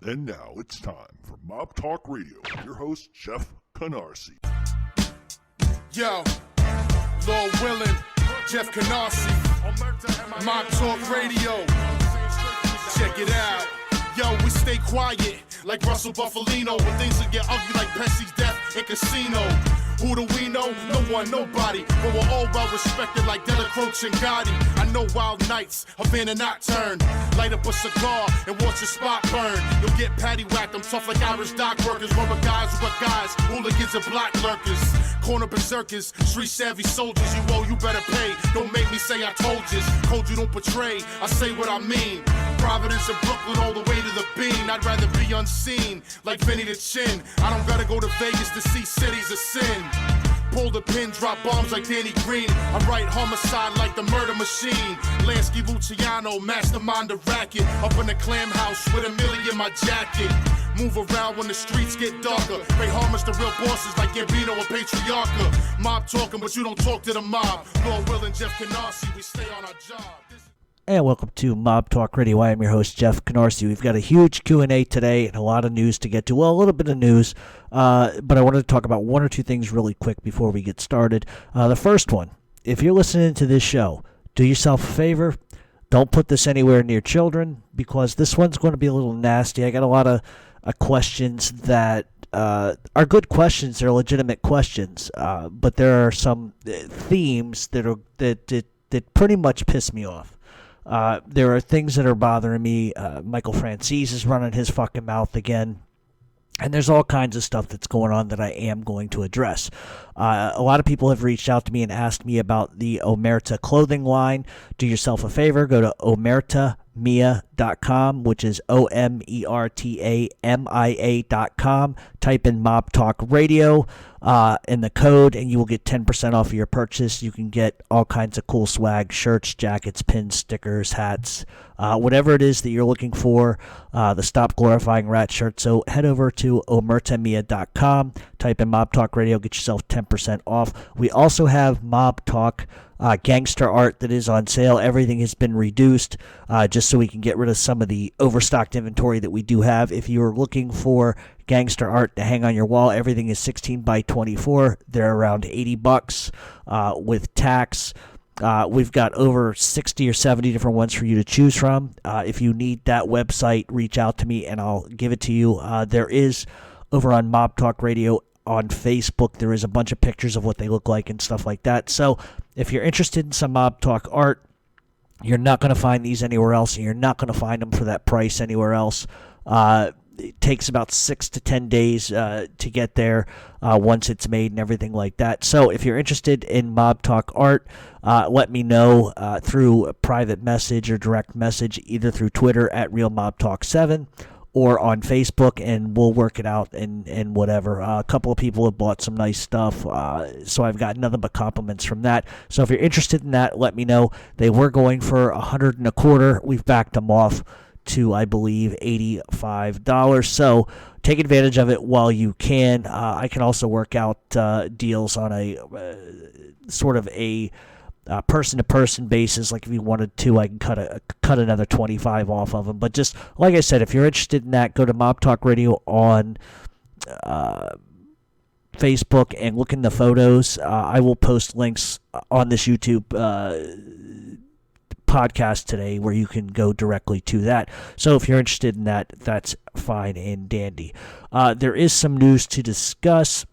And now it's time for Mob Talk Radio with your host, Jeff Canarsie. Yo, Lord Willin, Jeff Canarsie, Mob Talk Radio. Check it out. Yo, we stay quiet like Russell Buffalino when things will get ugly like Pepsi's death in Casino. Who do we know? No one, nobody. But we're all well respected like Della Croce and Gotti. I know wild nights, Havana nocturne. Light up a cigar and watch your spot burn. You'll get patty whacked, I'm tough like Irish dock workers. Rubber guys with guys, hooligans and block lurkers. Corner berserkers, street savvy soldiers. You owe, you better pay. Don't make me say I told you. Code you don't betray, I say what I mean. Providence and Brooklyn all the way to the bean. I'd rather be unseen, like Vinny the Chin. I don't gotta go to Vegas to see cities of sin. Pull the pin, drop bombs like Danny Green. I write homicide like the murder machine. Lansky Luciano, mastermind the racket. Up in the clam house with $1 million in my jacket. Move around when the streets get darker. Pay homage to real bosses like Gambino and Patriarcha. Mob talking, but you don't talk to the mob. Lord Will and Jeff Canarsie, we stay on our job. And welcome to Mob Talk Radio. I am your host, Jeff Canarsie. We've got a huge Q&A today and a lot of news to get to. Well, a little bit of news, but I wanted to talk about one or two things really quick before we get started. The first one, if you're listening to this show, do yourself a favor. Don't put this anywhere near children because this one's going to be a little nasty. I got a lot of questions that are good questions. They're legitimate questions, but there are some themes that pretty much piss me off. There are things that are bothering me. Michael Franzese is running his fucking mouth again. And there's all kinds of stuff that's going on that I am going to address. A lot of people have reached out to me and asked me about the Omerta clothing line. Do yourself a favor. Go to omertamia.com, which is OMERTAMIA.com. Type in Mob Talk Radio in the code, and you will get 10% off of your purchase. You can get all kinds of cool swag, shirts, jackets, pins, stickers, hats, whatever it is that you're looking for, the Stop Glorifying Rat shirt. So head over to omertamia.com, type in Mob Talk Radio, get yourself 10% off. We also have Mob Talk gangster art that is on sale. Everything has been reduced just so we can get rid of some of the overstocked inventory that we do have. If you're looking for gangster art to hang on your wall, everything is 16 by 24. They're around $80 with tax. We've got over 60 or 70 different ones for you to choose from. If you need that website, reach out to me and I'll give it to you. There is over on Mob Talk Radio on Facebook, there is a bunch of pictures of what they look like and stuff like that. So if you're interested in some Mob Talk art, you're not going to find these anywhere else, and you're not going to find them for that price anywhere else. It takes about 6 to 10 days to get there once it's made and everything like that. So if you're interested in Mob Talk art, let me know through a private message or direct message, either through Twitter at RealMobTalk7 or on Facebook, and we'll work it out and whatever. A couple of people have bought some nice stuff, so I've got nothing but compliments from that. So if you're interested in that, let me know. They were going for $125. We've backed them off to, I believe, $85. So take advantage of it while you can. I can also work out deals on a sort of a person-to-person basis. Like if you wanted to, I can cut another 25 off of them. But just like I said, if you're interested in that, go to Mob Talk Radio on Facebook and look in the photos. I will post links on this YouTube podcast today where you can go directly to that. So if you're interested in that, that's fine and dandy. There is some news to discuss.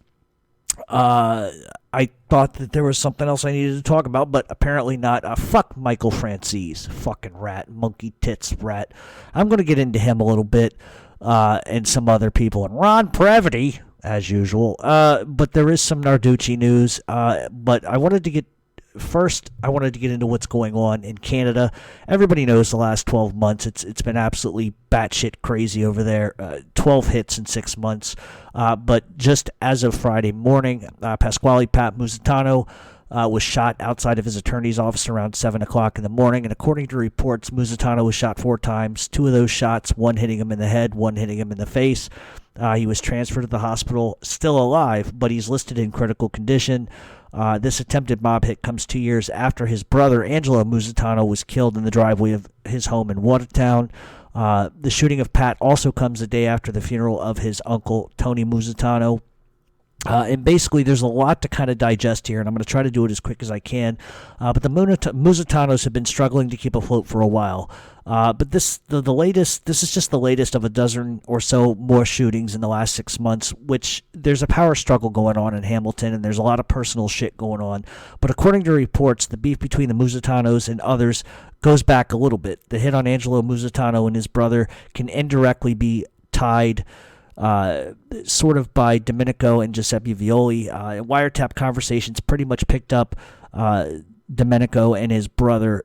I thought that there was something else I needed to talk about, but apparently not. Fuck Michael Franzese, fucking rat, monkey tits rat. I'm going to get into him a little bit, and some other people, and Ron Previty, as usual. But there is some Narducci news, but I wanted to get into what's going on in Canada. Everybody knows the last 12 months, it's been absolutely batshit crazy over there. 12 hits in 6 months. But just as of Friday morning, Pat Musitano was shot outside of his attorney's office around 7 o'clock in the morning. And according to reports, Musitano was shot 4 times. 2 of those shots, one hitting him in the head, one hitting him in the face. He was transferred to the hospital, still alive, but he's listed in critical condition. This attempted mob hit comes 2 years after his brother, Angelo Musitano, was killed in the driveway of his home in Watertown. The shooting of Pat also comes the day after the funeral of his uncle, Tony Musitano. And basically, there's a lot to kind of digest here, and I'm going to try to do it as quick as I can. But the Musitanos have been struggling to keep afloat for a while. But this is just the latest of a dozen or so more shootings in the last 6 months, which there's a power struggle going on in Hamilton, and there's a lot of personal shit going on. But according to reports, the beef between the Musitanos and others goes back a little bit. The hit on Angelo Musitano and his brother can indirectly be tied sort of by Domenico and Giuseppe Violi. Wiretap conversations pretty much picked up Domenico and his brother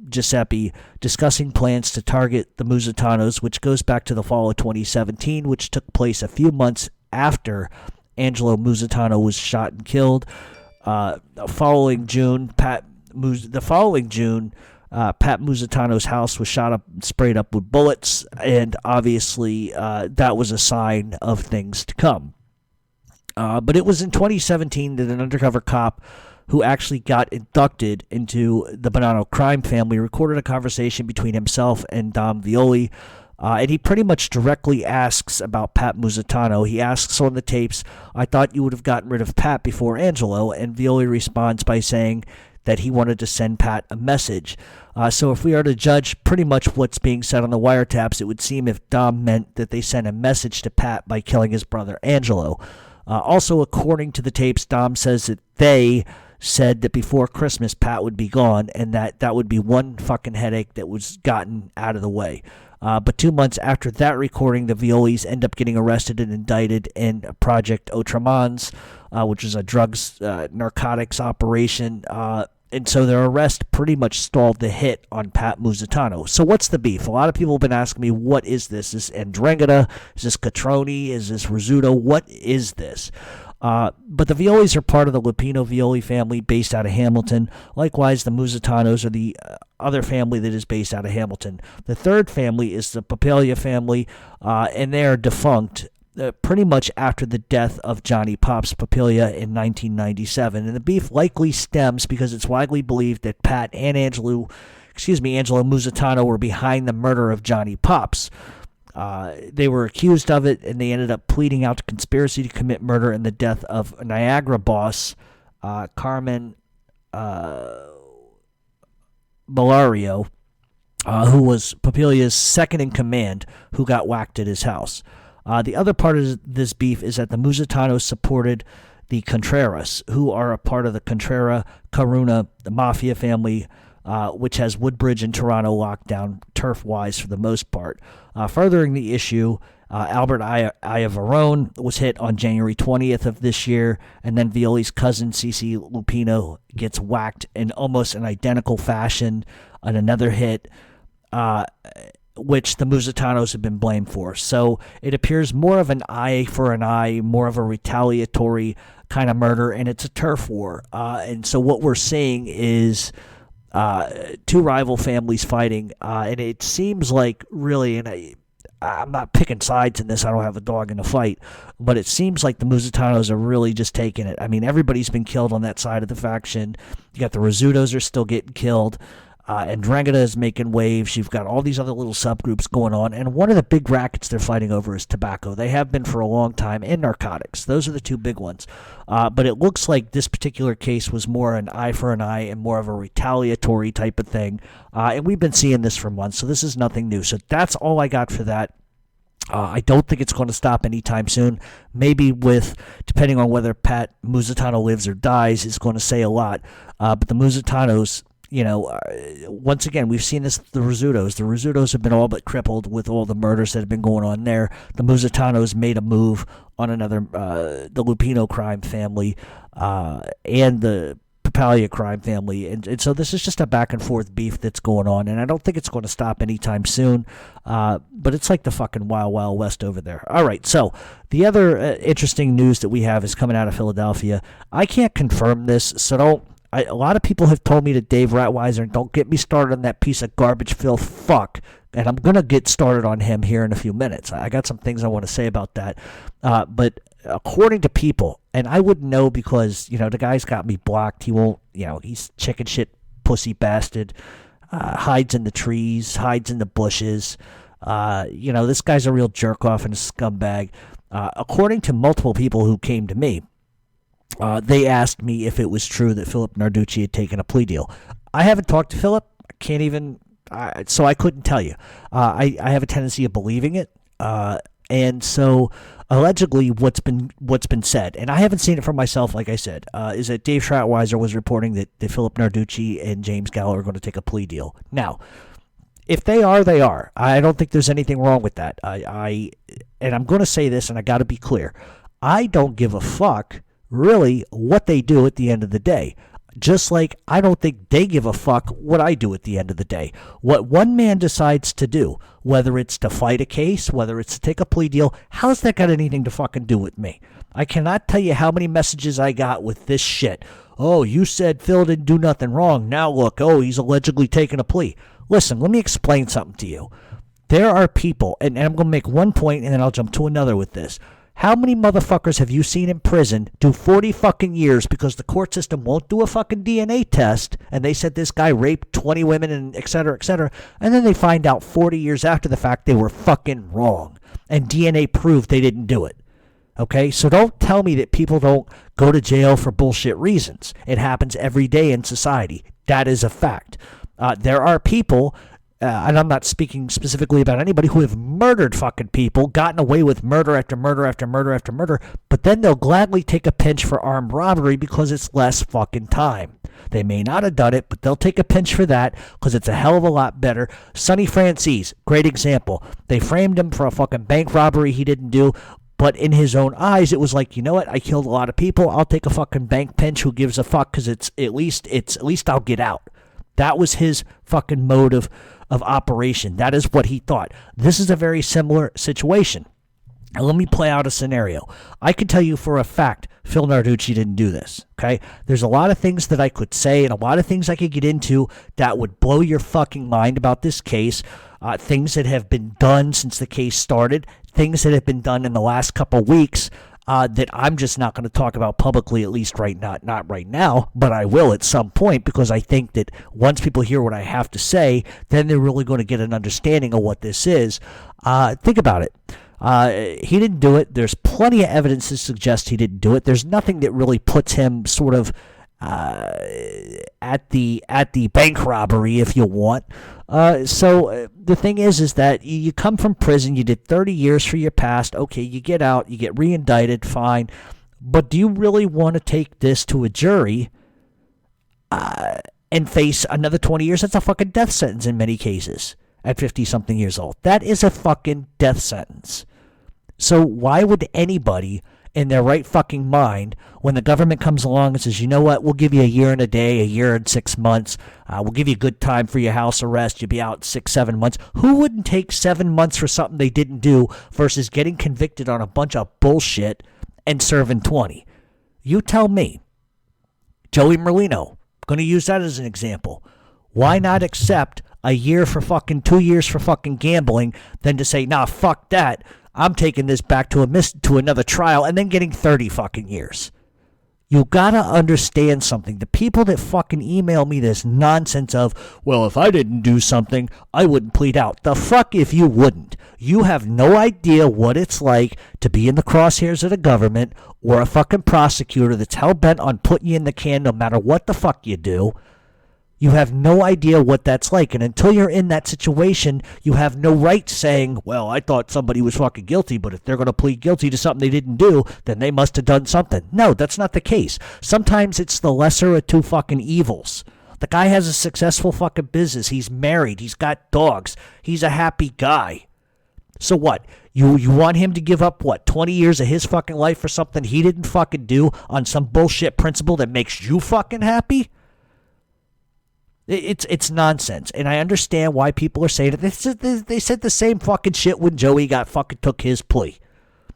Giuseppe discussing plans to target the Musitanos, which goes back to the fall of 2017, which took place a few months after Angelo Musitano was shot and killed. The following June, Pat Musitano's house was sprayed up with bullets, and obviously that was a sign of things to come. But it was in 2017 that an undercover cop who actually got inducted into the Bonanno crime family recorded a conversation between himself and Dom Violi, and he pretty much directly asks about Pat Musitano. He asks on the tapes, "I thought you would have gotten rid of Pat before Angelo," and Violi responds by saying that he wanted to send Pat a message. So if we are to judge pretty much what's being said on the wiretaps, it would seem if Dom meant that they sent a message to Pat by killing his brother Angelo. Also, according to the tapes, Dom says that they said that before Christmas Pat would be gone, and that would be one fucking headache that was gotten out of the way. But 2 months after that recording, the Violis end up getting arrested and indicted in Project Outramans, which is a drugs, narcotics operation. And so their arrest pretty much stalled the hit on Pat Musitano. So what's the beef? A lot of people have been asking me, what is this? Is this Andrengata? Is this Catroni? Is this Rizzuto? What is this? But the Violis are part of the Lupino Violi family based out of Hamilton. Likewise, the Musitanos are the other family that is based out of Hamilton. The third family is the Papaglia family, and they are defunct pretty much after the death of Johnny Pops Papaglia in 1997. And the beef likely stems because it's widely believed that Pat and Angelo Musitano were behind the murder of Johnny Pops. They were accused of it, and they ended up pleading out to conspiracy to commit murder in the death of Niagara boss Carmen Bellario, who was Papaglia's second in command, who got whacked at his house. The other part of this beef is that the Musitanos supported the Contreras, who are a part of the Contrera-Caruna mafia family, which has Woodbridge and Toronto locked down turf-wise for the most part. Furthering the issue, Albert Iavarone was hit on January 20th of this year, and then Violi's cousin, Cici Lupino, gets whacked in almost an identical fashion on another hit, which the Musitanos have been blamed for. So it appears more of an eye for an eye, more of a retaliatory kind of murder, and it's a turf war. And so what we're seeing is two rival families fighting, and it seems like really, and I'm not picking sides in this, I don't have a dog in the fight, but it seems like the Musitanos are really just taking it. I mean, everybody's been killed on that side of the faction. You got the Rizzutos are still getting killed. Andrengata is making waves. You've got all these other little subgroups going on. And one of the big rackets they're fighting over is tobacco. They have been for a long time, and narcotics. Those are the two big ones. But it looks like this particular case was more an eye for an eye and more of a retaliatory type of thing. And we've been seeing this for months, so this is nothing new. So that's all I got for that. I don't think it's going to stop anytime soon. Maybe depending on whether Pat Musitano lives or dies, is going to say a lot. But the Musitanos, once again, we've seen this with the Rizzutos. The Rizzutos have been all but crippled with all the murders that have been going on there. The Musitanos made a move on the Lupino crime family and the Papaglia crime family. And so this is just a back and forth beef that's going on, and I don't think it's going to stop anytime soon. But it's like the fucking Wild Wild West over there. All right, so the other interesting news that we have is coming out of Philadelphia. I can't confirm this, so a lot of people have told me that Dave Rattweiser, don't get me started on that piece of garbage filth fuck, and I'm going to get started on him here in a few minutes. I got some things I want to say about that. But according to people, and I wouldn't know because, the guy's got me blocked. He won't, he's chicken shit, pussy bastard. hides in the trees, hides in the bushes. This guy's a real jerk-off and a scumbag. According to multiple people who came to me, they asked me if it was true that Philip Narducci had taken a plea deal. I haven't talked to Philip. I can't even, so I couldn't tell you. I have a tendency of believing it. And so allegedly what's been said, and I haven't seen it for myself, like I said, is that Dave Rattweiser was reporting that Philip Narducci and James Gallo are going to take a plea deal. Now, if they are, they are. I don't think there's anything wrong with that. And I'm going to say this, and I got to be clear. I don't give a fuck, really, what they do at the end of the day. Just like I don't think they give a fuck what I do at the end of the day. What one man decides to do, whether it's to fight a case, whether it's to take a plea deal, how's that got anything to fucking do with me? I cannot tell you how many messages I got with this shit. Oh, you said Phil didn't do nothing wrong. Now look, he's allegedly taking a plea. Listen, let me explain something to you. There are people, and I'm going to make one point and then I'll jump to another with this. How many motherfuckers have you seen in prison do 40 fucking years because the court system won't do a fucking DNA test and they said this guy raped 20 women and et cetera, and then they find out 40 years after the fact they were fucking wrong and DNA proved they didn't do it. Okay, so don't tell me that people don't go to jail for bullshit reasons. It happens every day in society. That is a fact. There are people, and I'm not speaking specifically about anybody, who have murdered fucking people, gotten away with murder after murder after murder after murder, but then they'll gladly take a pinch for armed robbery because it's less fucking time. They may not have done it, but they'll take a pinch for that because it's a hell of a lot better. Sonny Franzese, great example. They framed him for a fucking bank robbery he didn't do. But in his own eyes, it was like, you know what? I killed a lot of people. I'll take a fucking bank pinch. Who gives a fuck? Because at least I'll get out. That was his fucking mode of operation. That is what he thought. This is a very similar situation. Now, let me play out a scenario. I can tell you for a fact Phil Narducci didn't do this, okay? There's a lot of things that I could say and a lot of things I could get into that would blow your fucking mind about this case. Things that have been done since the case started, things that have been done in the last couple weeks that I'm just not going to talk about publicly, at least not right now, but I will at some point, because I think that once people hear what I have to say, then they're really going to get an understanding of what this is. Think about it. He didn't do it. There's plenty of evidence to suggest he didn't do it. There's nothing that really puts him sort of at the bank robbery, if you want. So the thing is that you come from prison, you did 30 years for your past. Okay, you get out, you get re-indicted, fine. But do you really want to take this to a jury and face another 20 years? That's a fucking death sentence in many cases at 50-something years old. That is a fucking death sentence. So why would anybody in their right fucking mind, when the government comes along and says, you know what, we'll give you a year and a day, a year and 6 months, we'll give you a good time for your house arrest, you'll be out 6-7 months. Who wouldn't take 7 months for something they didn't do versus getting convicted on a bunch of bullshit and serving 20? You tell me. Joey Merlino, going to use that as an example. Why not accept a year for fucking 2 years for fucking gambling than to say, nah, fuck that, I'm taking this back to another trial and then getting 30 fucking years. You gotta understand something. The people that fucking email me this nonsense of, well, if I didn't do something, I wouldn't plead out. The fuck if you wouldn't. You have no idea what it's like to be in the crosshairs of the government or a fucking prosecutor that's hell-bent on putting you in the can no matter what the fuck you do. You have no idea what that's like. And until you're in that situation, you have no right saying, well, I thought somebody was fucking guilty, but if they're going to plead guilty to something they didn't do, then they must have done something. No, that's not the case. Sometimes it's the lesser of two fucking evils. The guy has a successful fucking business. He's married. He's got dogs. He's a happy guy. So what? You want him to give up, 20 years of his fucking life for something he didn't fucking do on some bullshit principle that makes you fucking happy? It's nonsense, and I understand why people are saying it. They said the same fucking shit when Joey took his plea.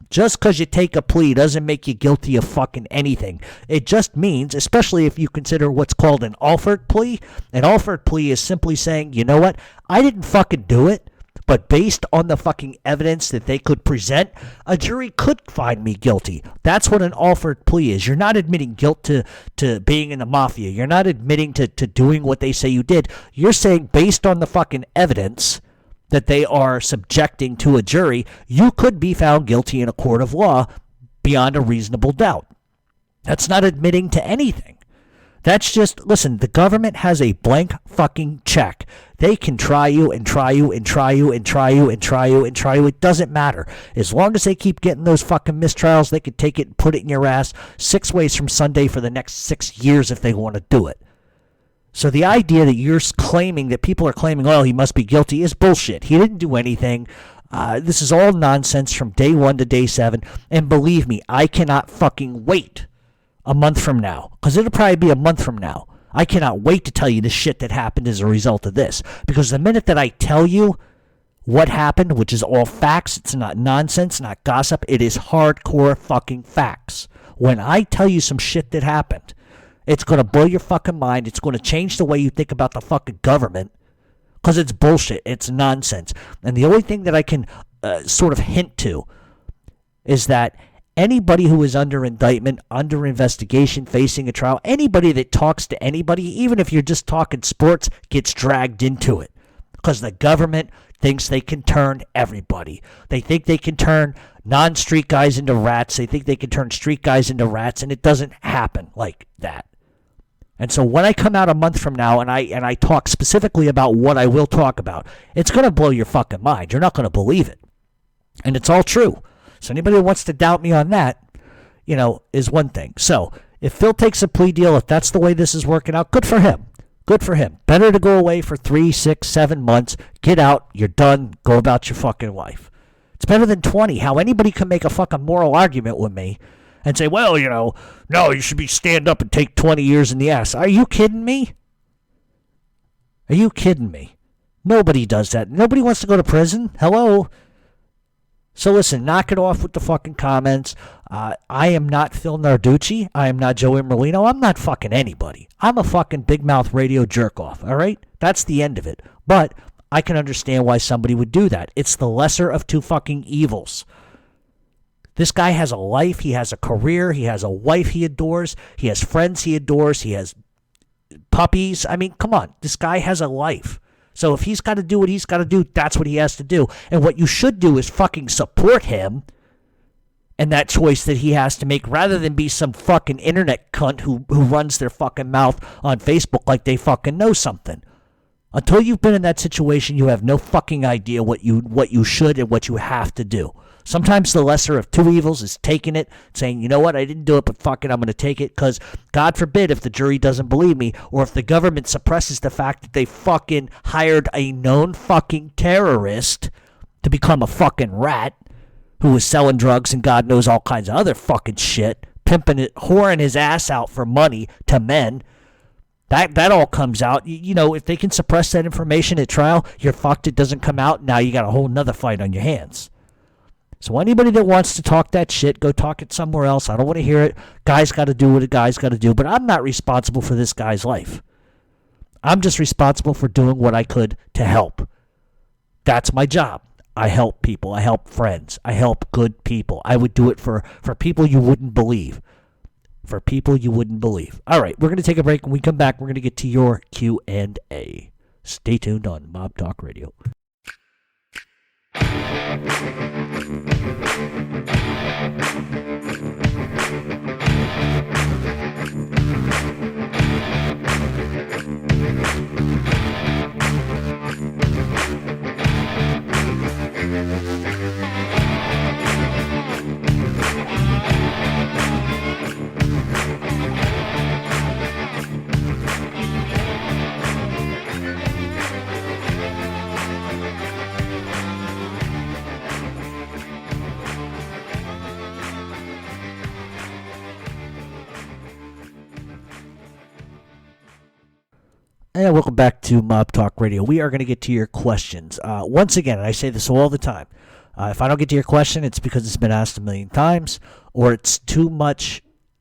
Just because you take a plea doesn't make you guilty of fucking anything. It just means, especially if you consider what's called an offered plea. An offered plea is simply saying, you know what, I didn't fucking do it, But based on the fucking evidence that they could present, a jury could find me guilty. That's what an offered plea is. You're not admitting guilt to being in the mafia. You're not admitting to doing what they say you did. You're saying based on the fucking evidence that they are subjecting to a jury, you could be found guilty in a court of law beyond a reasonable doubt. That's not admitting to anything. That's just, listen, the government has a blank fucking check. They can try you and try you and try you and try you and try you and try you. It doesn't matter. As long as they keep getting those fucking mistrials, they could take it and put it in your ass 6 ways from Sunday for the next 6 years if they want to do it. So the idea that you're claiming, that people are claiming, oh, he must be guilty, is bullshit. He didn't do anything. This is all nonsense from day 1 to day 7. And believe me, I cannot fucking wait a month from now, because it'll probably be a month from now. I cannot wait to tell you the shit that happened as a result of this, because the minute that I tell you what happened, which is all facts, it's not nonsense, not gossip, it is hardcore fucking facts. When I tell you some shit that happened, it's going to blow your fucking mind. It's going to change the way you think about the fucking government, because it's bullshit. It's nonsense. And the only thing that I can sort of hint to is that anybody who is under indictment, under investigation, facing a trial, anybody that talks to anybody, even if you're just talking sports, gets dragged into it. Because the government thinks they can turn everybody. They think they can turn non-street guys into rats. They think they can turn street guys into rats, and it doesn't happen like that. And so when I come out a month from now and I talk specifically about what I will talk about, it's going to blow your fucking mind. You're not going to believe it. And it's all true. So anybody who wants to doubt me on that, is one thing. So if Phil takes a plea deal, if that's the way this is working out, good for him. Good for him. Better to go away for 3, 6, 7 months, get out, you're done, go about your fucking life. It's better than 20. How anybody can make a fucking moral argument with me and say, well, no, you should be stand up and take 20 years in the ass. Are you kidding me? Are you kidding me? Nobody does that. Nobody wants to go to prison. Hello? So listen, knock it off with the fucking comments. I am not Phil Narducci. I am not Joey Merlino. I'm not fucking anybody. I'm a fucking big mouth radio jerk off, all right? That's the end of it. But I can understand why somebody would do that. It's the lesser of two fucking evils. This guy has a life. He has a career. He has a wife he adores. He has friends he adores. He has puppies. I mean, come on. This guy has a life. So if he's got to do what he's got to do, that's what he has to do. And what you should do is fucking support him and that choice that he has to make, rather than be some fucking internet cunt who runs their fucking mouth on Facebook like they fucking know something. Until you've been in that situation, you have no fucking idea what you should and what you have to do. Sometimes the lesser of two evils is taking it, saying, you know what, I didn't do it, but fuck it, I'm going to take it, because God forbid if the jury doesn't believe me, or if the government suppresses the fact that they fucking hired a known fucking terrorist to become a fucking rat who was selling drugs and God knows all kinds of other fucking shit, pimping it, whoring his ass out for money to men. That all comes out. If they can suppress that information at trial, you're fucked. It doesn't come out. Now you got a whole nother fight on your hands. So anybody that wants to talk that shit, go talk it somewhere else. I don't want to hear it. Guy's got to do what a guy's got to do. But I'm not responsible for this guy's life. I'm just responsible for doing what I could to help. That's my job. I help people. I help friends. I help good people. I would do it for people you wouldn't believe. For people you wouldn't believe. All right, we're going to take a break. When we come back, we're going to get to your Q&A. Stay tuned on Mob Talk Radio. And welcome back to Mob Talk Radio. We are going to get to your questions. Once again, and I say this all the time, if I don't get to your question, it's because it's been asked a million times, or it's too much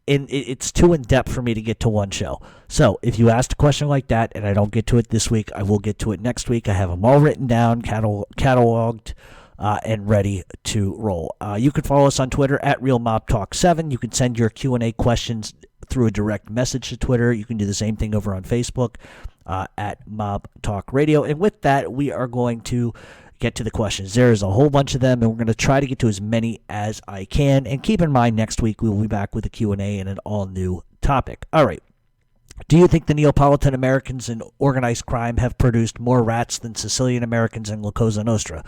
it's too in depth for me to get to one show. So if you asked a question like that and I don't get to it this week, I will get to it next week. I have them all written down, cataloged, and ready to roll. You can follow us on Twitter at RealMobTalk7. You can send your Q&A questions through a direct message to Twitter. You can do the same thing over on Facebook at Mob Talk Radio. And with that, we are going to get to the questions. There's a whole bunch of them, and we're going to try to get to as many as I can. And keep in mind, next week we will be back with a Q&A and an all-new topic. All right. Do you think the Neapolitan Americans in organized crime have produced more rats than Sicilian Americans in La Cosa Nostra?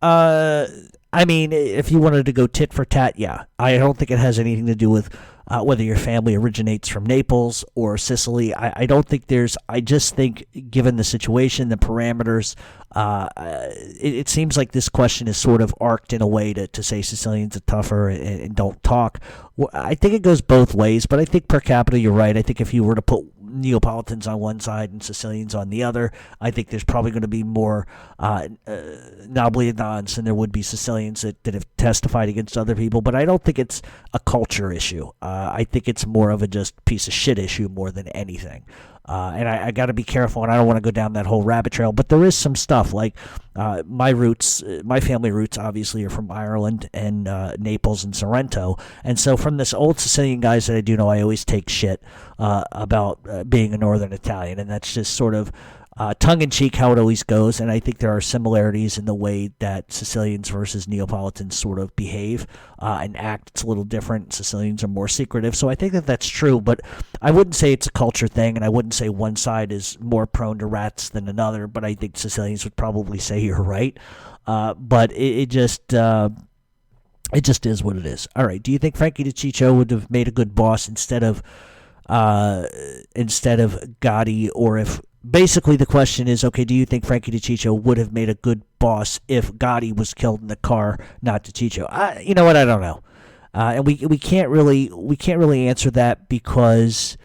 I mean, if you wanted to go tit for tat, yeah. I don't think it has anything to do with whether your family originates from Naples or Sicily. I don't think I just think, given the situation, the parameters, it seems like this question is sort of arced in a way to say Sicilians are tougher and don't talk. Well, I think it goes both ways, but I think per capita, you're right. I think if you were to put Neapolitans on one side and Sicilians on the other, I think there's probably going to be more Napoleons than there would be Sicilians that have testified against other people. But I don't think it's a culture issue. I think it's more of a just piece of shit issue more than anything. And I got to be careful, and I don't want to go down that whole rabbit trail. But there is some stuff like my family roots obviously are from Ireland and Naples and Sorrento. And so from this old Sicilian guys that I do know, I always take shit about being a Northern Italian. And that's just sort of tongue-in-cheek how it always goes. And I think there are similarities in the way that Sicilians versus Neapolitans sort of behave and act. It's a little different. Sicilians are more secretive. So I think that that's true. But I wouldn't say it's a culture thing, and I wouldn't say one side is more prone to rats than another. But I think Sicilians would probably say you're right. But it just is what it is. All right. Do you think Frankie DiCiccio would have made a good boss instead of Gotti, or if basically the question is, okay, do you think Frankie DiCiccio would have made a good boss if Gotti was killed in the car, not DiCiccio? You know what? I don't know, and we can't really answer that because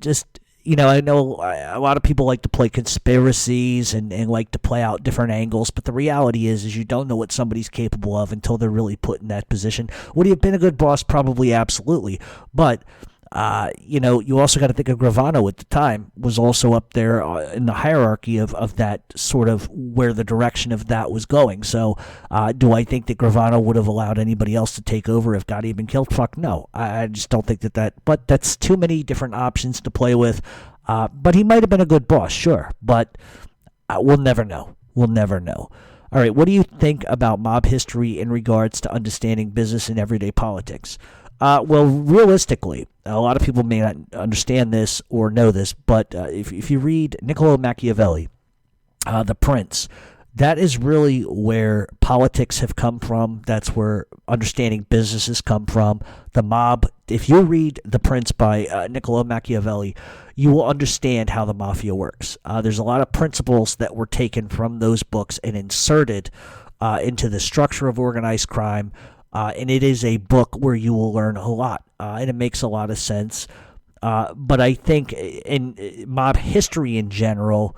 just. You know, I know a lot of people like to play conspiracies and like to play out different angles, but the reality is you don't know what somebody's capable of until they're really put in that position. Would he have been a good boss? Probably, absolutely. But, you know, you also got to think of Gravano at the time was also up there in the hierarchy of that sort of where the direction of that was going. So do I think that Gravano would have allowed anybody else to take over if Gotti had been killed? Fuck no. I just don't think that, but that's too many different options to play with. But he might have been a good boss, sure. But we'll never know. We'll never know. All right, what do you think about mob history in regards to understanding business and everyday politics? Well, realistically, a lot of people may not understand this or know this, but if you read Niccolo Machiavelli, The Prince, that is really where politics have come from. That's where understanding business has come from. The mob, if you read The Prince by Niccolo Machiavelli, you will understand how the mafia works. There's a lot of principles that were taken from those books and inserted into the structure of organized crime. And it is a book where you will learn a lot, and it makes a lot of sense. But I think in mob history in general,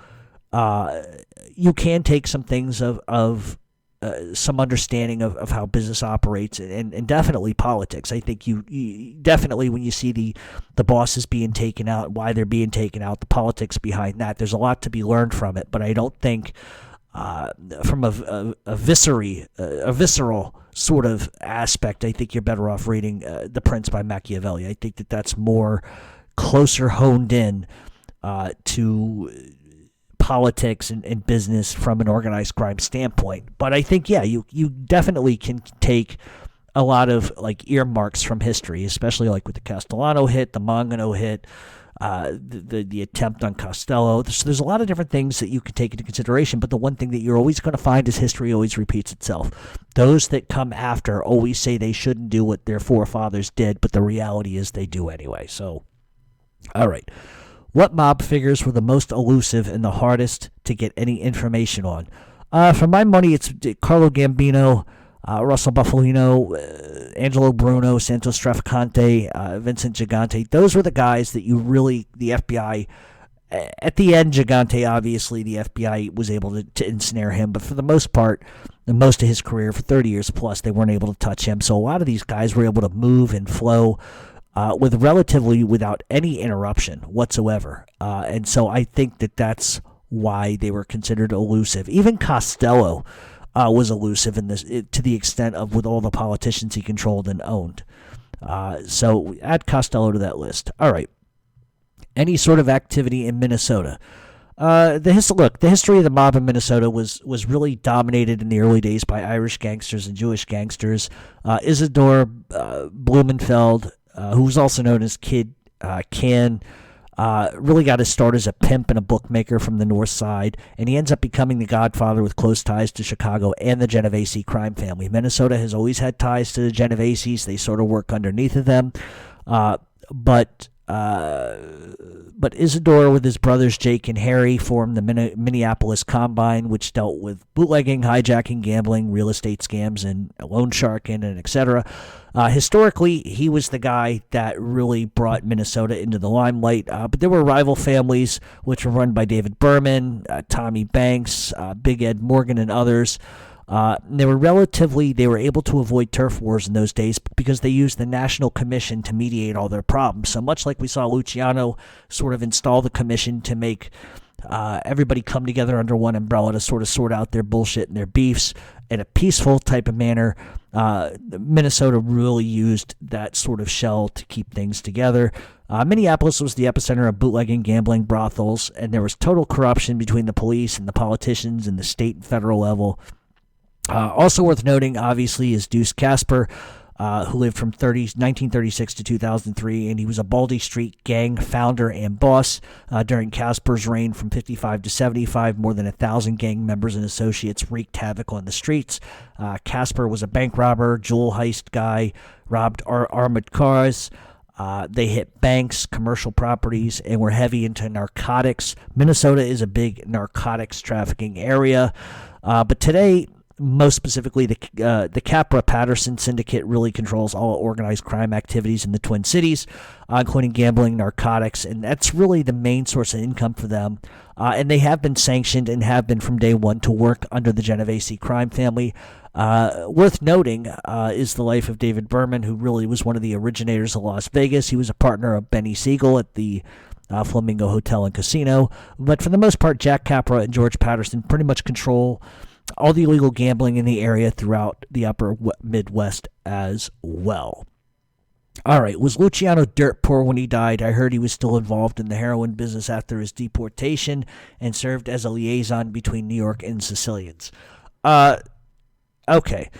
you can take some things of some understanding of how business operates, and definitely politics. I think you definitely, when you see the bosses being taken out, why they're being taken out, the politics behind that, there's a lot to be learned from it. But I don't think from a visceral sort of aspect, I think you're better off reading The Prince by Machiavelli. I think that's more closer honed in to politics and business from an organized crime standpoint. But I think, yeah, you definitely can take a lot of like earmarks from history, especially like with the Castellano hit, the Mangano hit, the attempt on Costello. There's a lot of different things that you can take into consideration, but the one thing that you're always going to find is history always repeats itself. Those that come after always say they shouldn't do what their forefathers did, but the reality is they do anyway. So, all right. What mob figures were the most elusive and the hardest to get any information on? For my money, it's Carlo Gambino, Russell Buffalino, Angelo Bruno, Santos Trafficante, Vincent Gigante. Those were the guys that the FBI at the end, Gigante, obviously, the FBI was able to ensnare him, but for the most part, most of his career, for 30 years plus, they weren't able to touch him. So a lot of these guys were able to move and flow without any interruption whatsoever. And so I think that's why they were considered elusive. Even Costello was elusive in this, to the extent of with all the politicians he controlled and owned. So add Costello to that list. All right. Any sort of activity in Minnesota. The history of the mob in Minnesota was really dominated in the early days by Irish gangsters and Jewish gangsters. Isidore Blumenfeld, who was also known as Kid Can, really got his start as a pimp and a bookmaker from the North Side, and he ends up becoming the godfather with close ties to Chicago and the Genovese crime family. Minnesota has always had ties to the Genoveses. They sort of work underneath of them, but Isidore, with his brothers Jake and Harry, formed the Minneapolis Combine, which dealt with bootlegging, hijacking, gambling, real estate scams, and loan sharking, and etc. Historically, he was the guy that really brought Minnesota into the limelight, but there were rival families, which were run by David Berman, Tommy Banks, Big Ed Morgan, and others. They were able to avoid turf wars in those days because they used the National Commission to mediate all their problems. So much like we saw Luciano sort of install the commission to make everybody come together under one umbrella to sort of sort out their bullshit and their beefs in a peaceful type of manner, Minnesota really used that sort of shell to keep things together. Minneapolis was the epicenter of bootlegging, gambling, brothels, and there was total corruption between the police and the politicians and the state and federal level. Also worth noting, obviously, is Deuce Casper, who lived from 1936 to 2003, and he was a Baldy Street gang founder and boss. During Casper's reign from 55 to 75, more than 1,000 gang members and associates wreaked havoc on the streets. Casper was a bank robber, jewel heist guy, robbed armored cars. They hit banks, commercial properties, and were heavy into narcotics. Minnesota is a big narcotics trafficking area, but today, most specifically, the Capra-Patterson Syndicate really controls all organized crime activities in the Twin Cities, including gambling, narcotics, and that's really the main source of income for them. And they have been sanctioned and have been from day one to work under the Genovese crime family. Worth noting is the life of David Berman, who really was one of the originators of Las Vegas. He was a partner of Benny Siegel at the Flamingo Hotel and Casino. But for the most part, Jack Capra and George Patterson pretty much control all the illegal gambling in the area throughout the upper Midwest as well. All right, was Luciano dirt poor when he died? I heard he was still involved in the heroin business after his deportation and served as a liaison between New York and Sicilians. Okay,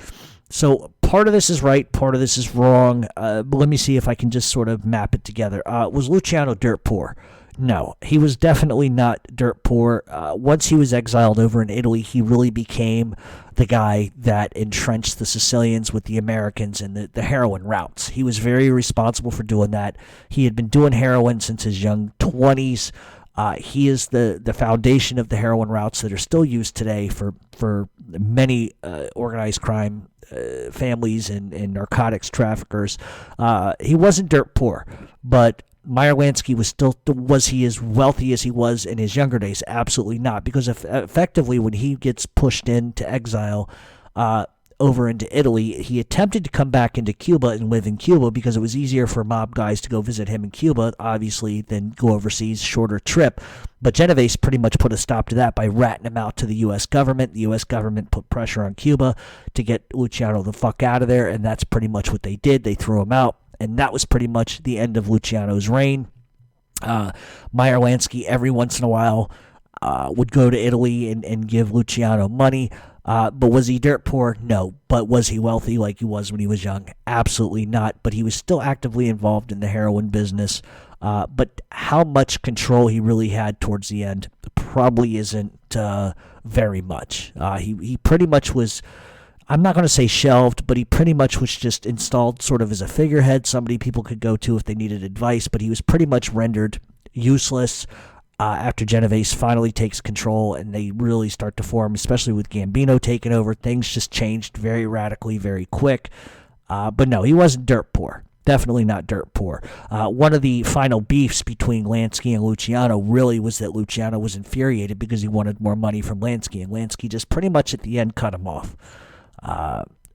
so part of this is right, part of this is wrong, but let me see if I can just sort of map it together. Was Luciano dirt poor? No, he was definitely not dirt poor. Once he was exiled over in Italy, he really became the guy that entrenched the Sicilians with the Americans in the heroin routes. He was very responsible for doing that. He had been doing heroin since his young 20s. He is the foundation of the heroin routes that are still used today for many organized crime families and narcotics traffickers. He wasn't dirt poor, but Meyer Lansky was he as wealthy as he was in his younger days? Absolutely not, because effectively when he gets pushed into exile over into Italy, he attempted to come back into Cuba and live in Cuba because it was easier for mob guys to go visit him in Cuba, obviously, than go overseas, shorter trip. But Genovese pretty much put a stop to that by ratting him out to the U.S. government. The U.S. government put pressure on Cuba to get Luciano the fuck out of there, and that's pretty much what they did. They threw him out. And that was pretty much the end of Luciano's reign. Meyer Lansky every once in a while would go to Italy and give Luciano money. But was he dirt poor? No. But was he wealthy like he was when he was young? Absolutely not. But he was still actively involved in the heroin business. But how much control he really had towards the end probably isn't very much. He pretty much was, I'm not going to say shelved, but he pretty much was just installed sort of as a figurehead, somebody people could go to if they needed advice, but he was pretty much rendered useless after Genovese finally takes control and they really start to form, especially with Gambino taking over. Things just changed very radically, very quick. But no, he wasn't dirt poor. definitely not dirt poor. One of the final beefs between Lansky and Luciano really was that Luciano was infuriated because he wanted more money from Lansky, and Lansky just pretty much at the end cut him off.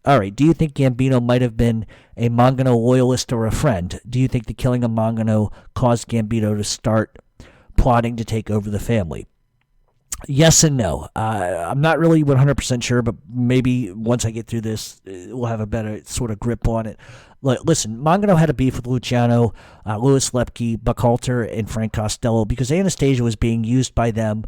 All right, do you think Gambino might have been a Mangano loyalist or a friend? Do you think the killing of Mangano caused Gambino to start plotting to take over the family? Yes and no. I'm not really 100% sure, but maybe once I get through this, we'll have a better sort of grip on it. Listen, Mangano had a beef with Luciano, Louis Lepke, Buckhalter, and Frank Costello because Anastasia was being used by them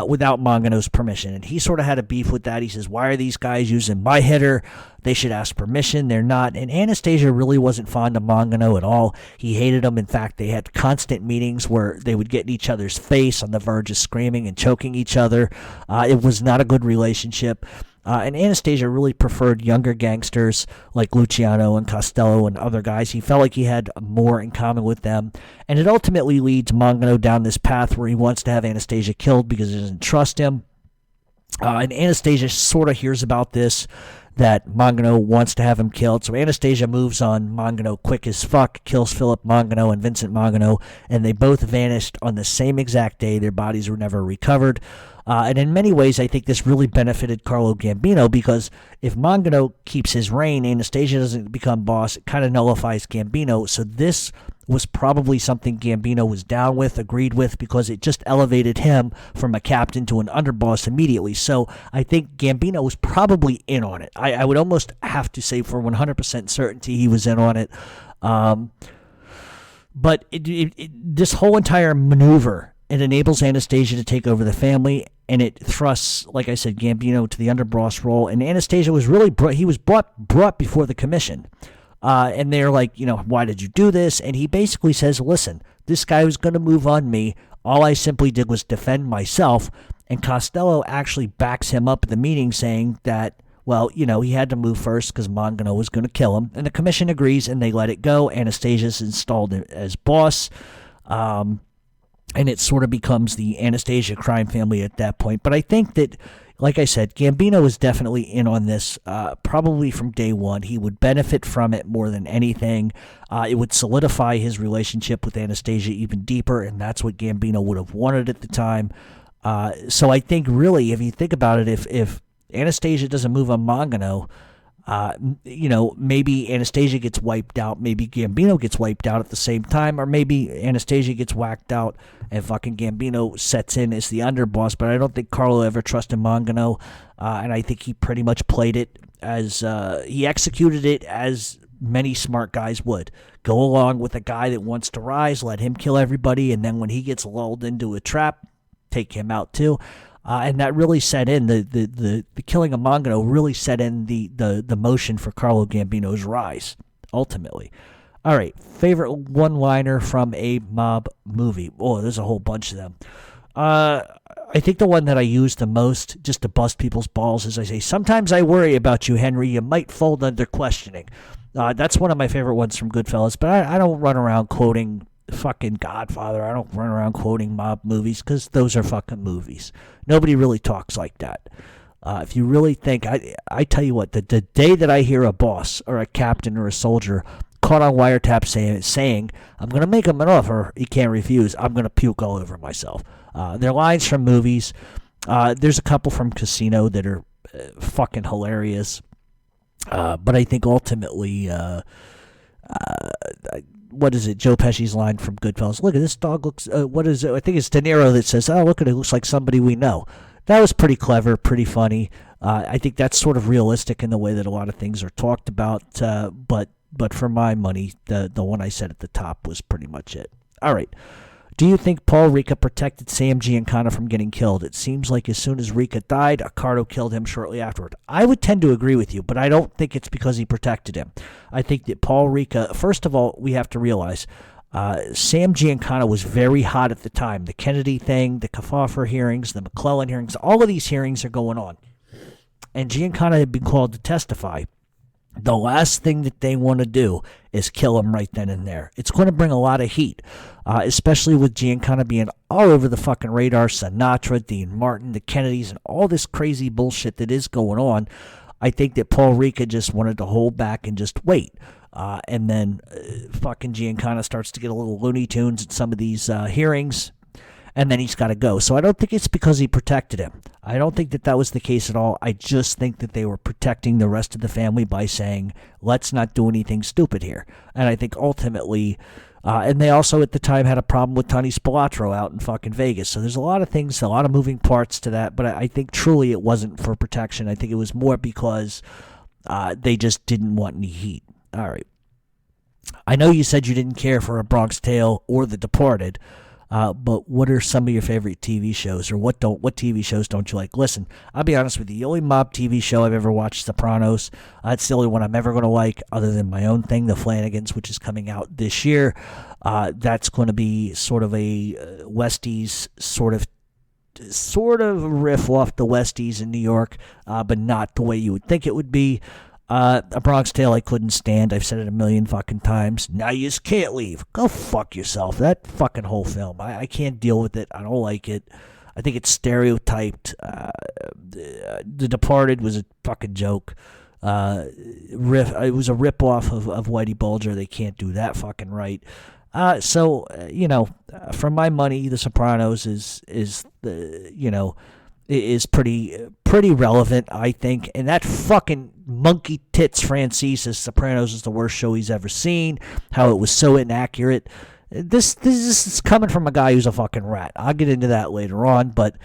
without Mangano's permission. And he sort of had a beef with that. He says, why are these guys using my hitter? They should ask permission. They're not. And Anastasia really wasn't fond of Mangano at all. He hated him. In fact, they had constant meetings where they would get in each other's face on the verge of screaming and choking each other. It was not a good relationship. And Anastasia really preferred younger gangsters like Luciano and Costello and other guys. He felt like he had more in common with them. And it ultimately leads Mangano down this path where he wants to have Anastasia killed because he doesn't trust him. And Anastasia sort of hears about this, that Mangano wants to have him killed. So Anastasia moves on Mangano quick as fuck, kills Philip Mangano and Vincent Mangano, and they both vanished on the same exact day. Their bodies were never recovered. And in many ways, I think this really benefited Carlo Gambino because if Mangano keeps his reign, Anastasia doesn't become boss, it kind of nullifies Gambino. So this was probably something Gambino was down with, agreed with, because it just elevated him from a captain to an underboss immediately. So I think Gambino was probably in on it. I would almost have to say for 100% certainty he was in on it. But this whole entire maneuver, it enables Anastasia to take over the family, and it thrusts, like I said, Gambino to the underboss role. And Anastasia was really brought before the commission. And they're like, why did you do this? And he basically says, listen, this guy was going to move on me. All I simply did was defend myself. And Costello actually backs him up at the meeting saying that, well, he had to move first because Mangano was going to kill him. And the commission agrees and they let it go. Anastasia's installed as boss. And it sort of becomes the Anastasia crime family at that point. But I think that, like I said, Gambino is definitely in on this, probably from day one. He would benefit from it more than anything. It would solidify his relationship with Anastasia even deeper, and that's what Gambino would have wanted at the time. So I think, really, if you think about it, if Anastasia doesn't move on Mangano, maybe Anastasia gets wiped out, maybe Gambino gets wiped out at the same time, or maybe Anastasia gets whacked out and fucking Gambino sets in as the underboss. But I don't think Carlo ever trusted Mangano, and I think he pretty much played it as he executed it as many smart guys would. Go along with a guy that wants to rise, let him kill everybody, and then when he gets lulled into a trap, take him out too. And that really set in, the killing of Mangano really set in the motion for Carlo Gambino's rise, ultimately. All right, favorite one-liner from a mob movie. Oh, there's a whole bunch of them. I think the one that I use the most, just to bust people's balls, is I say, sometimes I worry about you, Henry. You might fold under questioning. That's one of my favorite ones from Goodfellas, but I don't run around quoting fucking Godfather. I don't run around quoting mob movies because those are fucking movies. Nobody really talks like that. If you really think, I tell you what, the day that I hear a boss or a captain or a soldier caught on wiretap saying, I'm going to make him an offer he can't refuse, I'm going to puke all over myself. They're lines from movies. There's a couple from Casino that are fucking hilarious. But I think ultimately, what is it? Joe Pesci's line from Goodfellas. Look at this dog looks. What is it? I think it's De Niro that says, "Oh, look at it. Looks like somebody we know." That was pretty clever, pretty funny. I think that's sort of realistic in the way that a lot of things are talked about. But for my money, the one I said at the top was pretty much it. All right. Do you think Paul Ricca protected Sam Giancana from getting killed? It seems like as soon as Ricca died, Accardo killed him shortly afterward. I would tend to agree with you, but I don't think it's because he protected him. I think that Paul Ricca, first of all, we have to realize Sam Giancana was very hot at the time. The Kennedy thing, the Kefauver hearings, the McClellan hearings, all of these hearings are going on. And Giancana had been called to testify. The last thing that they want to do is kill him right then and there. It's going to bring a lot of heat, especially with Giancana being all over the fucking radar, Sinatra, Dean Martin, the Kennedys, and all this crazy bullshit that is going on. I think that Paul Ricca just wanted to hold back and just wait. And then fucking Giancana starts to get a little Looney Tunes at some of these hearings, and then he's got to go. So I don't think it's because he protected him. I don't think that was the case at all. I just think that they were protecting the rest of the family by saying, let's not do anything stupid here. And I think ultimately, and they also at the time had a problem with Tony Spilatro out in fucking Vegas. So there's a lot of things, a lot of moving parts to that. But I think truly it wasn't for protection. I think it was more because they just didn't want any heat. All right. I know you said you didn't care for A Bronx Tale or The Departed. But what are some of your favorite TV shows, or what TV shows don't you like? Listen, I'll be honest with you. The only mob TV show I've ever watched, Sopranos. It's the only one I'm ever going to like, other than my own thing, The Flanagans, which is coming out this year. That's going to be sort of a Westies sort of riff off the Westies in New York, but not the way you would think it would be. A Bronx Tale I couldn't stand. I've said it a million fucking times. Now you just can't leave. Go fuck yourself. That fucking whole film. I can't deal with it. I don't like it. I think it's stereotyped. The Departed was a fucking joke. It was a rip-off of Whitey Bulger. They can't do that fucking right. So, for my money, The Sopranos is pretty relevant, I think. And that fucking monkey tits Franzese Sopranos is the worst show he's ever seen. How it was so inaccurate. This is coming from a guy who's a fucking rat. I'll get into that later on, but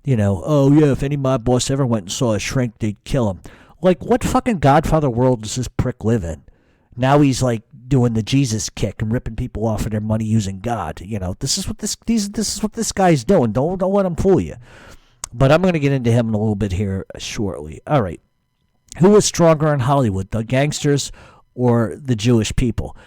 if any mob boss ever went and saw a shrink, they'd kill him. Like, what fucking Godfather world does this prick live in? Now he's like doing the Jesus kick and ripping people off of their money using God. This is what this guy's doing. Don't let him fool you. But I'm going to get into him in a little bit here shortly. All right. Who was stronger in Hollywood, the gangsters or the Jewish people?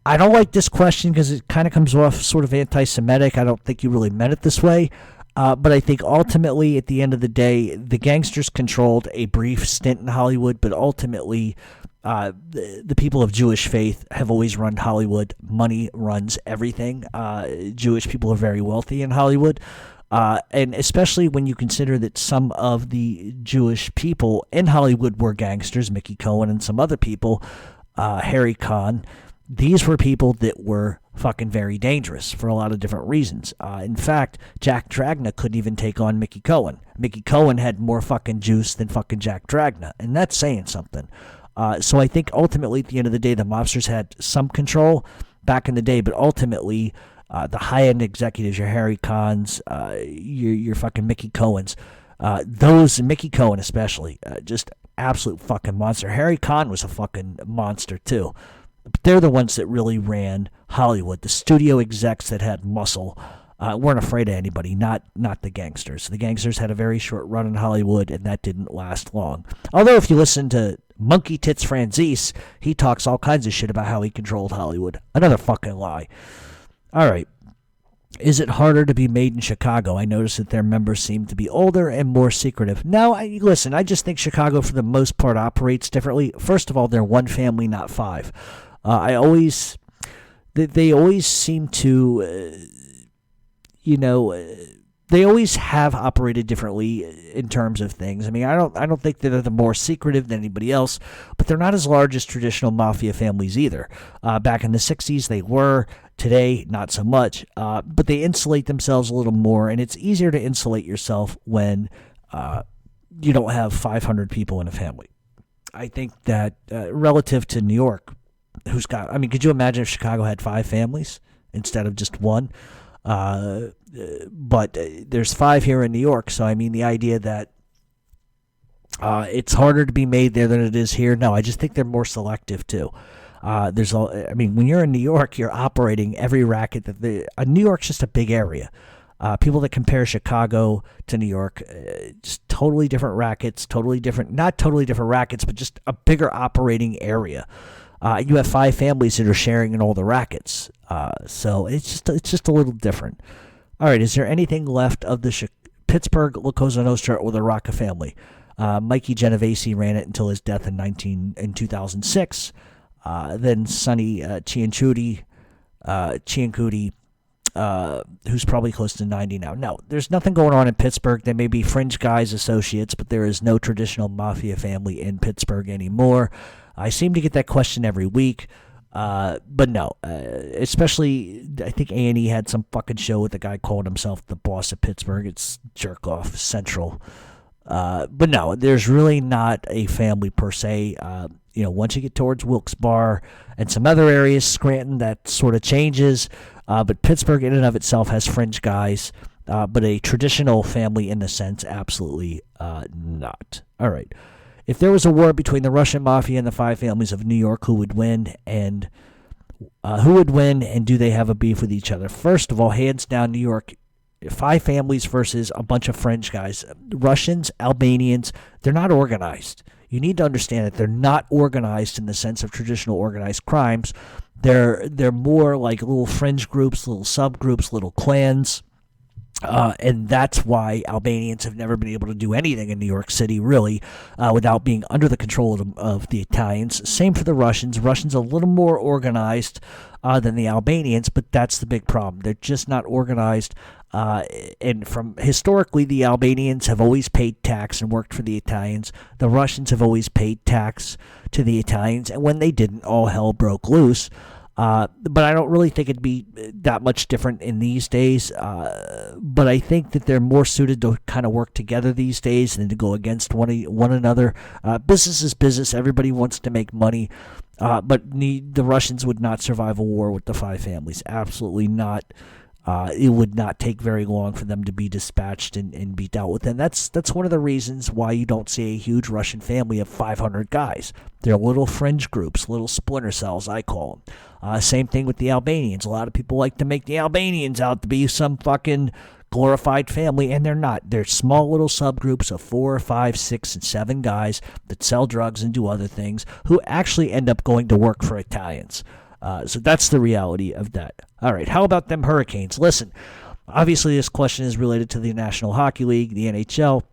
I don't like this question because it kind of comes off sort of anti-Semitic. I don't think you really meant it this way. But I think ultimately, at the end of the day, the gangsters controlled a brief stint in Hollywood, but ultimately the people of Jewish faith have always run Hollywood. Money runs everything. Jewish people are very wealthy in Hollywood. And especially when you consider that some of the Jewish people in Hollywood were gangsters, Mickey Cohen and some other people, Harry Kahn. These were people that were fucking very dangerous for a lot of different reasons. In fact, Jack Dragna couldn't even take on Mickey Cohen. Mickey Cohen had more fucking juice than fucking Jack Dragna, and that's saying something. So I think ultimately, at the end of the day, the mobsters had some control back in the day, but ultimately, the high-end executives, your Harry Kahns, your fucking Mickey Cohens, those, Mickey Cohen especially, just absolute fucking monster. Harry Kahn was a fucking monster too. But they're the ones that really ran Hollywood. The studio execs that had muscle weren't afraid of anybody, not the gangsters. The gangsters had a very short run in Hollywood, and that didn't last long. Although if you listen to Monkey Tits Franzese, he talks all kinds of shit about how he controlled Hollywood. Another fucking lie. All right. Is it harder to be made in Chicago? I noticed that their members seem to be older and more secretive. No, listen, I just think Chicago for the most part operates differently. First of all, they're one family, not five. They always seem to, they always have operated differently in terms of things. I mean, I don't think that they're more secretive than anybody else, but they're not as large as traditional mafia families either. Back in the 60s, they were. Today, not so much, but they insulate themselves a little more, and it's easier to insulate yourself when you don't have 500 people in a family. I think that relative to New York, could you imagine if Chicago had 5 families instead of just one? But there's 5 here in New York, so I mean the idea that it's harder to be made there than it is here, no, I just think they're more selective too. When you're in New York, you're operating every racket New York's just a big area. People that compare Chicago to New York, just totally different rackets, not totally different rackets, but just a bigger operating area. You have 5 families that are sharing in all the rackets. So it's just a little different. All right, is there anything left of the Pittsburgh, La Cosa Nostra, or the Rocca family? Mikey Genovese ran it until his death in 2006. Then Sonny Ciancuti, who's probably close to 90 now. No, there's nothing going on in Pittsburgh. There may be fringe guys, associates, but there is no traditional mafia family in Pittsburgh anymore. I seem to get that question every week. But no, especially I think A&E had some fucking show with the guy calling himself the boss of Pittsburgh. It's jerk off central. But no, there's really not a family per se. Once you get towards Wilkes-Barre and some other areas, Scranton, that sort of changes. But Pittsburgh in and of itself has fringe guys. But a traditional family in the sense, absolutely not. All right. If there was a war between the Russian mafia and the five families of New York, who would win? And do they have a beef with each other? First of all, hands down, New York, five families versus a bunch of fringe guys. Russians, Albanians, they're not organized. You need to understand that they're not organized in the sense of traditional organized crimes. They're more like little fringe groups, little subgroups, little clans. And that's why Albanians have never been able to do anything in New York City, really, without being under the control of the Italians. Same for the Russians. Russians are a little more organized than the Albanians, but that's the big problem. They're just not organized. And from historically, the Albanians have always paid tax and worked for the Italians. The Russians have always paid tax to the Italians, and when they didn't, all hell broke loose. But I don't really think it'd be that much different in these days. But I think that they're more suited to kind of work together these days than to go against one another. Business is business. Everybody wants to make money. But the Russians would not survive a war with the five families. Absolutely not. It would not take very long for them to be dispatched and be dealt with. And that's one of the reasons why you don't see a huge Russian family of 500 guys. They're little fringe groups, little splinter cells, I call them. Same thing with the Albanians. A lot of people like to make the Albanians out to be some fucking glorified family, and they're not. They're small little subgroups of 4, 5, 6, and 7 guys that sell drugs and do other things who actually end up going to work for Italians. So that's the reality of that. All right, how about them Hurricanes? Listen, obviously this question is related to the National Hockey League, the NHL.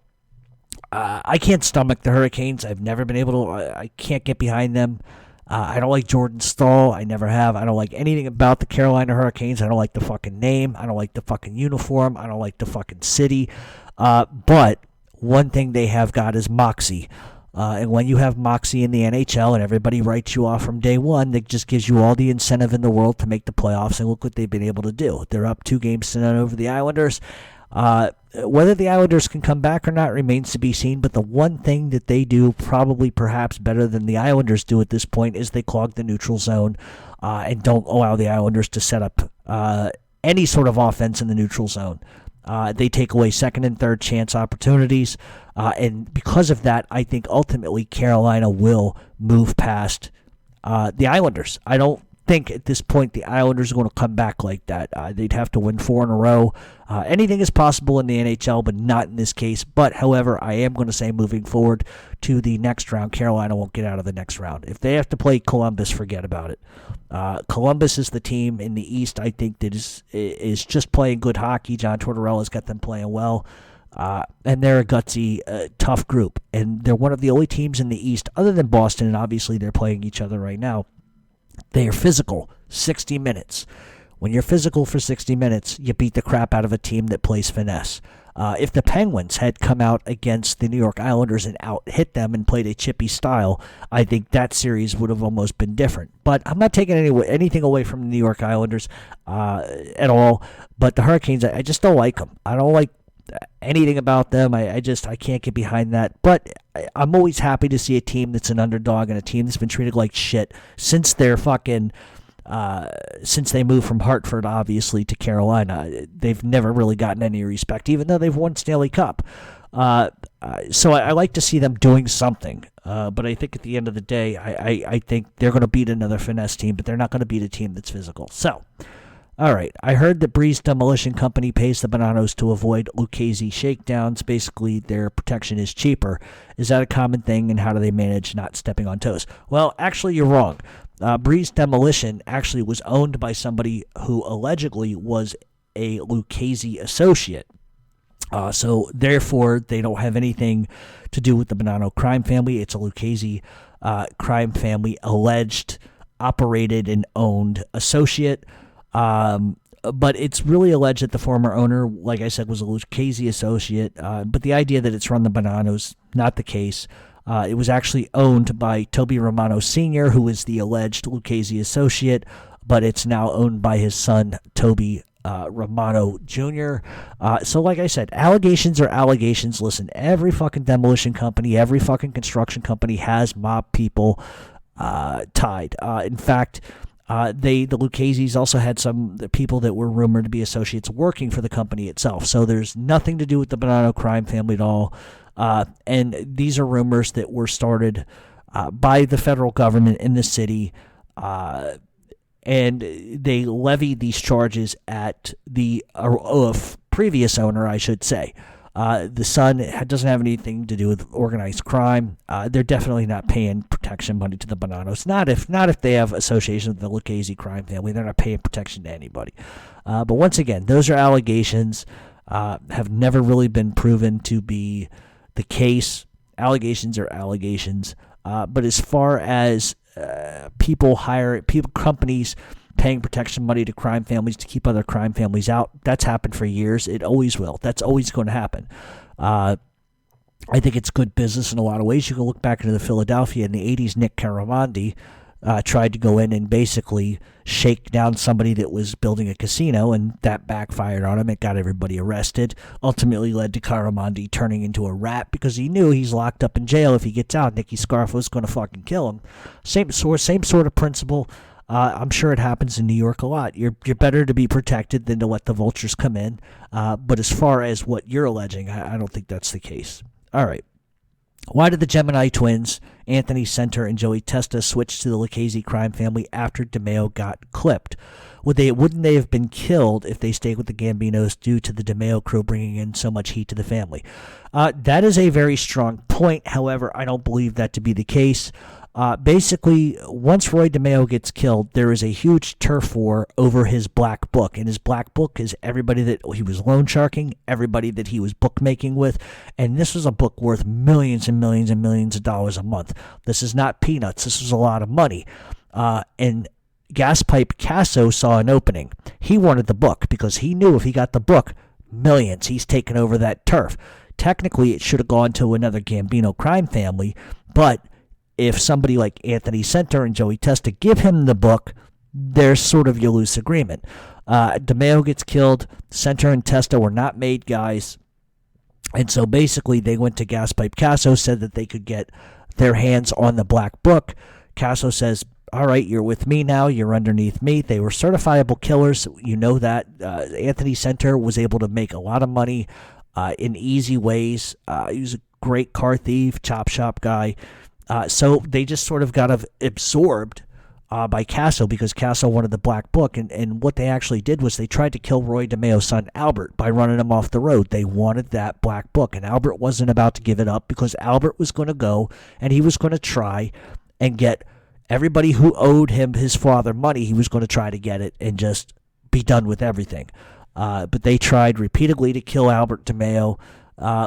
I can't stomach the Hurricanes. I've never been able to. I can't get behind them. I don't like Jordan Staal. I never have. I don't like anything about the Carolina Hurricanes. I don't like the fucking name. I don't like the fucking uniform. I don't like the fucking city. But one thing they have got is moxie. And when you have moxie in the NHL and everybody writes you off from day one, that just gives you all the incentive in the world to make the playoffs. And look what they've been able to do. They're up 2-0 over the Islanders. Whether the Islanders can come back or not remains to be seen. But the one thing that they do probably perhaps better than the Islanders do at this point is they clog the neutral zone and don't allow the Islanders to set up any sort of offense in the neutral zone. They take away second and third chance opportunities. And because of that, I think ultimately Carolina will move past the Islanders. I don't think at this point the Islanders are going to come back like that. They'd have to win 4 in a row. Anything is possible in the NHL, but not in this case. But, however, I am going to say moving forward to the next round, Carolina won't get out of the next round. If they have to play Columbus, forget about it. Columbus is the team in the East, I think, that is just playing good hockey. John Tortorella's got them playing well. And they're a gutsy, tough group. And they're one of the only teams in the East, other than Boston, and obviously they're playing each other right now. They are physical, 60 minutes. When you're physical for 60 minutes, you beat the crap out of a team that plays finesse. If the Penguins had come out against the New York Islanders and out-hit them and played a chippy style, I think that series would have almost been different. But I'm not taking anything away from the New York Islanders at all. But the Hurricanes, I just don't like them. I don't like anything about them. I can't get behind that. But I'm always happy to see a team that's an underdog and a team that's been treated like shit since they're fucking... since they moved from Hartford, obviously, to Carolina. They've never really gotten any respect, even though they've won Stanley Cup. So I like to see them doing something. But I think at the end of the day, I think they're going to beat another finesse team, but they're not going to beat a team that's physical. So, all right. I heard that Breeze Demolition Company pays the Bonanos to avoid Lucchese shakedowns. Basically, their protection is cheaper. Is that a common thing, and how do they manage not stepping on toes? Well, actually, you're wrong. Breeze Demolition actually was owned by somebody who allegedly was a Lucchese associate. So therefore, they don't have anything to do with the Bonanno crime family. It's a Lucchese crime family alleged, operated, and owned associate. But it's really alleged that the former owner, like I said, was a Lucchese associate. But the idea that it's run the Bonanos, not the case. It was actually owned by Toby Romano Sr., who is the alleged Lucchese associate, but it's now owned by his son, Toby Romano Jr. So like I said, allegations are allegations. Listen, every fucking demolition company, every fucking construction company has mob people tied. In fact, the Lucchese's also had some people that were rumored to be associates working for the company itself. So there's nothing to do with the Bonanno crime family at all. And these are rumors that were started by the federal government in the city. And they levied these charges at the previous owner, I should say. The son doesn't have anything to do with organized crime. They're definitely not paying protection money to the Bonannos. Not if they have association with the Lucchese crime family. They're not paying protection to anybody. But once again, those are allegations. Have never really been proven to be the case. Allegations are allegations. But as far as companies paying protection money to crime families to keep other crime families out, that's happened for years. It always will. That's always going to happen. I think it's good business in a lot of ways. You can look back into the Philadelphia in the 80s. Nick Caramandi tried to go in and basically shake down somebody that was building a casino, and that backfired on him. It got everybody arrested. Ultimately led to Caramandi turning into a rat because he knew he's locked up in jail. If he gets out, Nicky Scarfo's going to fucking kill him. Same sort of principle. I'm sure it happens in New York a lot. You're better to be protected than to let the vultures come in. But as far as what you're alleging, I don't think that's the case. All right. Why did the Gemini twins, Anthony Center and Joey Testa, switch to the Lucchese crime family after DeMeo got clipped? Wouldn't they have been killed if they stayed with the Gambinos due to the DeMeo crew bringing in so much heat to the family? That is a very strong point. However, I don't believe that to be the case. Basically, once Roy DeMeo gets killed, there is a huge turf war over his black book. And his black book is everybody that he was loan sharking, everybody that he was bookmaking with. And this was a book worth millions and millions and millions of dollars a month. This is not peanuts. This was a lot of money. And Gaspipe Casso saw an opening. He wanted the book because he knew if he got the book, millions. He's taken over that turf. Technically, it should have gone to another Gambino crime family, but if somebody like Anthony Center and Joey Testa give him the book, there's sort of your loose agreement. DeMeo gets killed. Center and Testa were not made guys. And so basically they went to Gaspipe Casso, said that they could get their hands on the black book. Casso says, all right, you're with me now. You're underneath me. They were certifiable killers. You know that. Anthony Center was able to make a lot of money in easy ways. He was a great car thief, chop shop guy. So they just sort of got absorbed by Casso because Casso wanted the black book. And what they actually did was they tried to kill Roy DeMeo's son, Albert, by running him off the road. They wanted that black book. And Albert wasn't about to give it up because Albert was going to go and he was going to try and get everybody who owed him his father money. He was going to try to get it and just be done with everything. But they tried repeatedly to kill Albert DeMeo.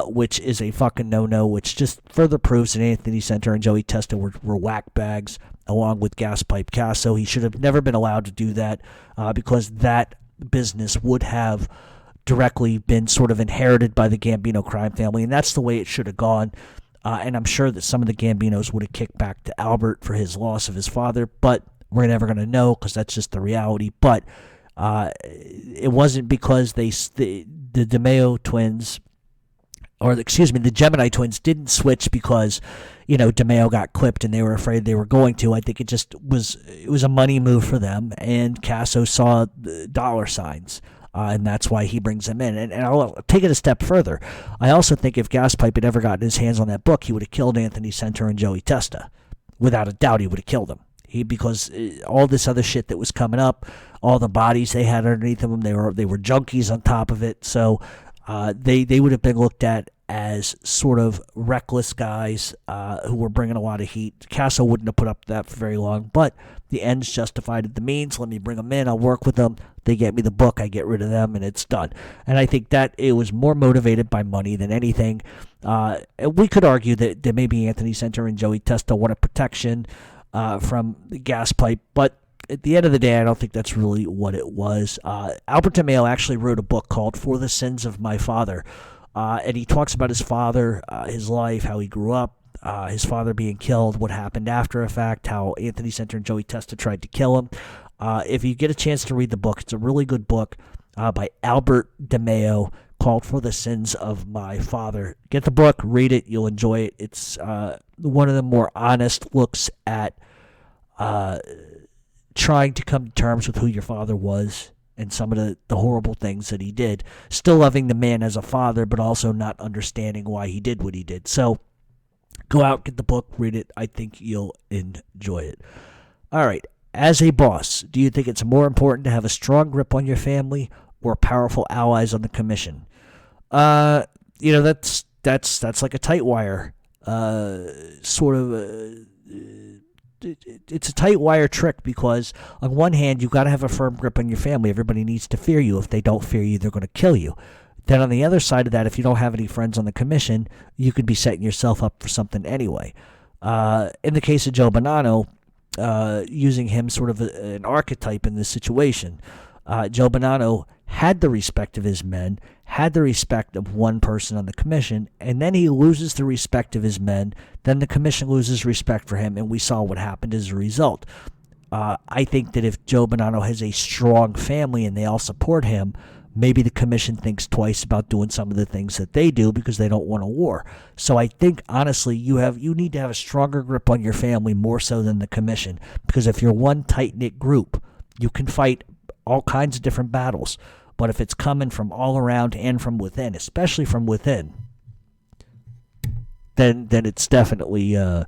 Which is a fucking no-no, which just further proves that Anthony Center and Joey Testa were whack bags, along with Gaspipe Casso. He should have never been allowed to do that because that business would have directly been sort of inherited by the Gambino crime family, and that's the way it should have gone. And I'm sure that some of the Gambinos would have kicked back to Albert for his loss of his father, but we're never going to know because that's just the reality. But it wasn't because the DeMeo twins... the Gemini twins didn't switch because, DeMeo got clipped and they were afraid they were going to. I think it was a money move for them, and Casso saw the dollar signs, and that's why he brings them in. And I'll take it a step further. I also think if Gaspipe had ever gotten his hands on that book, he would have killed Anthony Center and Joey Testa. Without a doubt, he would have killed them. Because all this other shit that was coming up, all the bodies they had underneath of them, they were junkies on top of it. So they would have been looked at as sort of reckless guys who were bringing a lot of heat. Casso wouldn't have put up that for very long, but the ends justified the means. Let me bring them in. I'll work with them. They get me the book. I get rid of them, and it's done. And I think that it was more motivated by money than anything. We could argue that maybe Anthony Center and Joey Testa wanted protection from the Gaspipe, but at the end of the day, I don't think that's really what it was. Albert DeMeo actually wrote a book called For the Sins of My Father, and he talks about his father, his life, how he grew up, his father being killed, what happened after the fact, how Anthony Center and Joey Testa tried to kill him. If you get a chance to read the book, it's a really good book by Albert DeMeo called For the Sins of My Father. Get the book, read it, you'll enjoy it. It's one of the more honest looks at trying to come to terms with who your father was and some of the horrible things that he did. Still loving the man as a father, but also not understanding why he did what he did. So go out, get the book, read it. I think you'll enjoy it. All right. As a boss, do you think it's more important to have a strong grip on your family or powerful allies on the commission? That's like a tight wire. It's a tight wire trick because on one hand, you've got to have a firm grip on your family. Everybody needs to fear you. If they don't fear you, they're going to kill you. Then on the other side of that, if you don't have any friends on the commission, you could be setting yourself up for something anyway. In the case of Joe Bonanno, using him sort of an archetype in this situation, Joe Bonanno had the respect of his men, had the respect of one person on the commission, and then he loses the respect of his men. Then the commission loses respect for him, and we saw what happened as a result. I think that if Joe Bonanno has a strong family and they all support him, maybe the commission thinks twice about doing some of the things that they do because they don't want a war. So I think, honestly, you need to have a stronger grip on your family more so than the commission, because if you're one tight-knit group, you can fight all kinds of different battles. But if it's coming from all around and from within, especially from within, then it's definitely a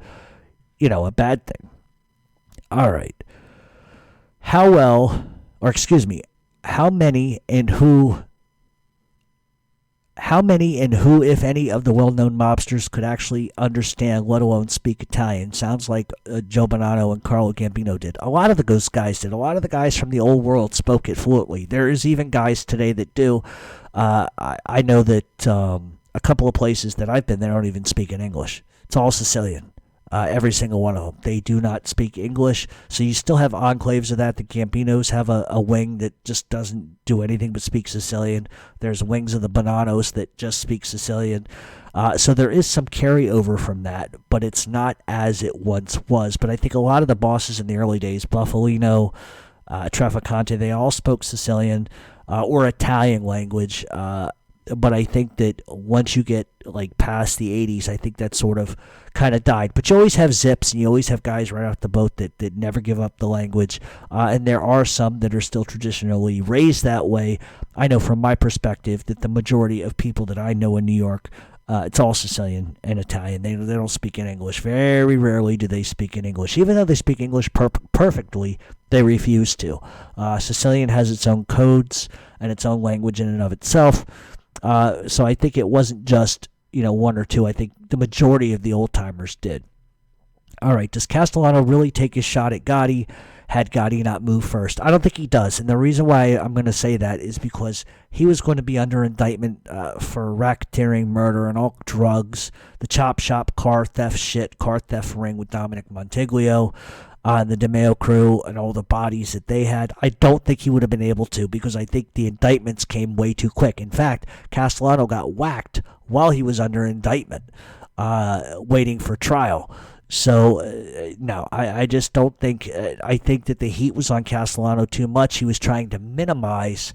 bad thing. All right. How many and who, if any, of the well-known mobsters could actually understand, let alone speak Italian? Sounds like Joe Bonanno and Carlo Gambino did. A lot of the guys did. A lot of the guys from the old world spoke it fluently. There is even guys today that do. I know that a couple of places that I've been, they don't even speak in English. It's all Sicilian. Every single one of them. They do not speak English, so you still have enclaves of that. The Gambinos have a wing that just doesn't do anything but speak Sicilian. There's wings of the Bonannos that just speak Sicilian. So there is some carryover from that, but it's not as it once was. But I think a lot of the bosses in the early days, Buffalino, Traficante, they all spoke Sicilian or Italian language. But I think that once you get past the 80s, I think that sort of kind of died. But you always have zips, and you always have guys right off the boat that never give up the language. And there are some that are still traditionally raised that way. I know from my perspective that the majority of people that I know in New York, it's all Sicilian and Italian. They don't speak in English. Very rarely do they speak in English. Even though they speak English perfectly, they refuse to. Sicilian has its own codes and its own language in and of itself. So I think it wasn't just, one or two. I think the majority of the old-timers did. All right, does Castellano really take his shot at Gotti had Gotti not moved first? I don't think he does, and the reason why I'm going to say that is because he was going to be under indictment for racketeering, murder, and all drugs, the chop shop, car theft ring with Dominic Montiglio, and the DeMeo crew and all the bodies that they had. I don't think he would have been able to, because I think the indictments came way too quick. In fact, Castellano got whacked while he was under indictment, waiting for trial. So, no, I just don't think, I think that the heat was on Castellano too much. He was trying to minimize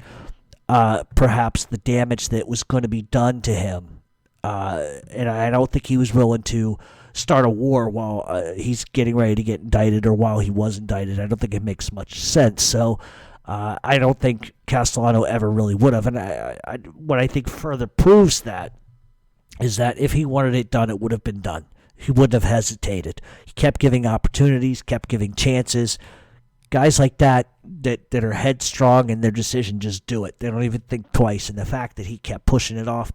perhaps the damage that was going to be done to him. And I don't think he was willing to start a war while he's getting ready to get indicted or while he was indicted. I don't think it makes much sense. So I don't think Castellano ever really would have. And what I think further proves that is that if he wanted it done, it would have been done. He wouldn't have hesitated. He kept giving opportunities, kept giving chances. Guys like that are headstrong in their decision just do it. They don't even think twice. And the fact that he kept pushing it off,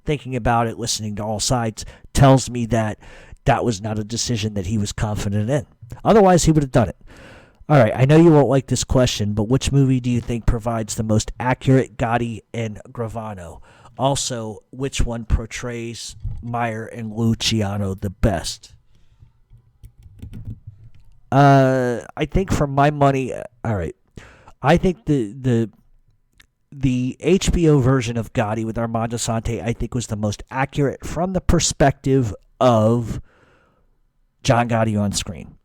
thinking about it, listening to all sides, tells me that that was not a decision that he was confident in. Otherwise, he would have done it. All right, I know you won't like this question, but which movie do you think provides the most accurate Gotti and Gravano? Also, which one portrays Meyer and Luciano the best? I think for my money, all right. I think the the HBO version of Gotti with Armand Assante, I think, was the most accurate from the perspective of John Gotti on screen.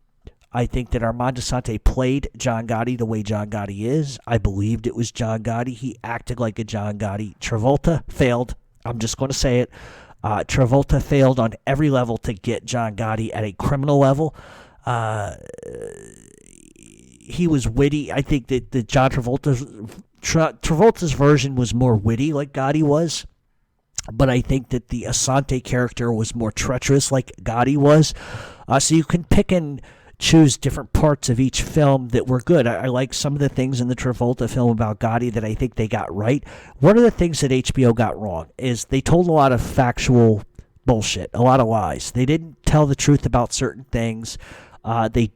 I think that Armand Assante played John Gotti the way John Gotti is. I believed it was John Gotti. He acted like a John Gotti. Travolta failed. I'm just going to say it. Travolta failed on every level to get John Gotti at a criminal level. He was witty. I think that the John Travolta's version was more witty like Gotti was. But I think that the Assante character was more treacherous like Gotti was. So you can pick and choose different parts of each film that were good. I like some of the things in the Travolta film about Gotti that I think they got right. One of the things that HBO got wrong is they told a lot of factual bullshit, a lot of lies. They didn't tell the truth about certain things. They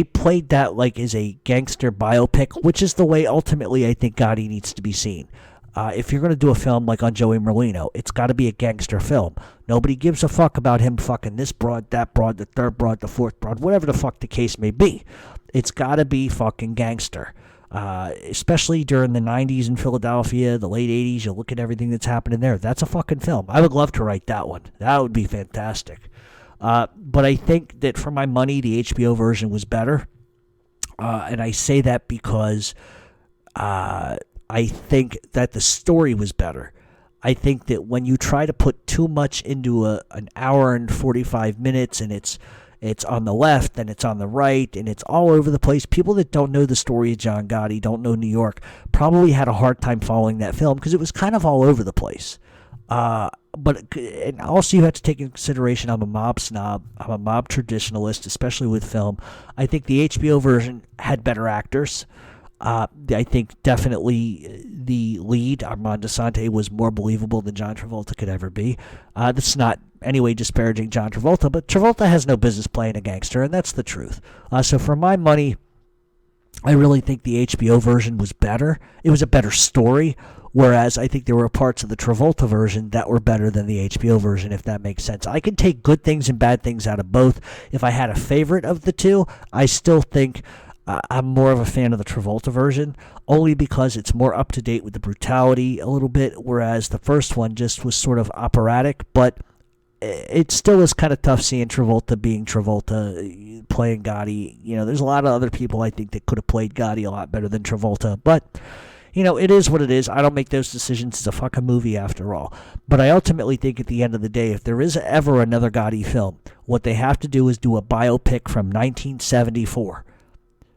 played that like as a gangster biopic, which is the way ultimately I think Gotti needs to be seen. If you're going to do a film like on Joey Merlino, it's got to be a gangster film. Nobody gives a fuck about him fucking this broad, that broad, the third broad, the fourth broad, whatever the fuck the case may be. It's got to be fucking gangster. Especially during the 90s in Philadelphia, the late 80s, you look at everything that's happening there. That's a fucking film. I would love to write that one. That would be fantastic. But I think that for my money, the HBO version was better. And I say that because I think that the story was better. I think that when you try to put too much into an hour and 45 minutes and it's on the left and it's on the right and it's all over the place, people that don't know the story of John Gotti, don't know New York, probably had a hard time following that film because it was kind of all over the place. But and also you have to take into consideration I'm a mob snob. I'm a mob traditionalist, especially with film. I think the HBO version had better actors. I think definitely the lead, Armand Assante, was more believable than John Travolta could ever be. That's not anyway disparaging John Travolta, but Travolta has no business playing a gangster, and that's the truth. So for my money, I really think the HBO version was better. It was a better story, whereas I think there were parts of the Travolta version that were better than the HBO version, if that makes sense. I can take good things and bad things out of both. If I had a favorite of the two, I still think I'm more of a fan of the Travolta version, only because it's more up-to-date with the brutality a little bit, whereas the first one just was sort of operatic, but it still is kind of tough seeing Travolta being Travolta, playing Gotti. You know, there's a lot of other people I think that could have played Gotti a lot better than Travolta, but you know, it is what it is. I don't make those decisions. It's a fucking movie after all. But I ultimately think at the end of the day, if there is ever another Gotti film, what they have to do is do a biopic from 1974.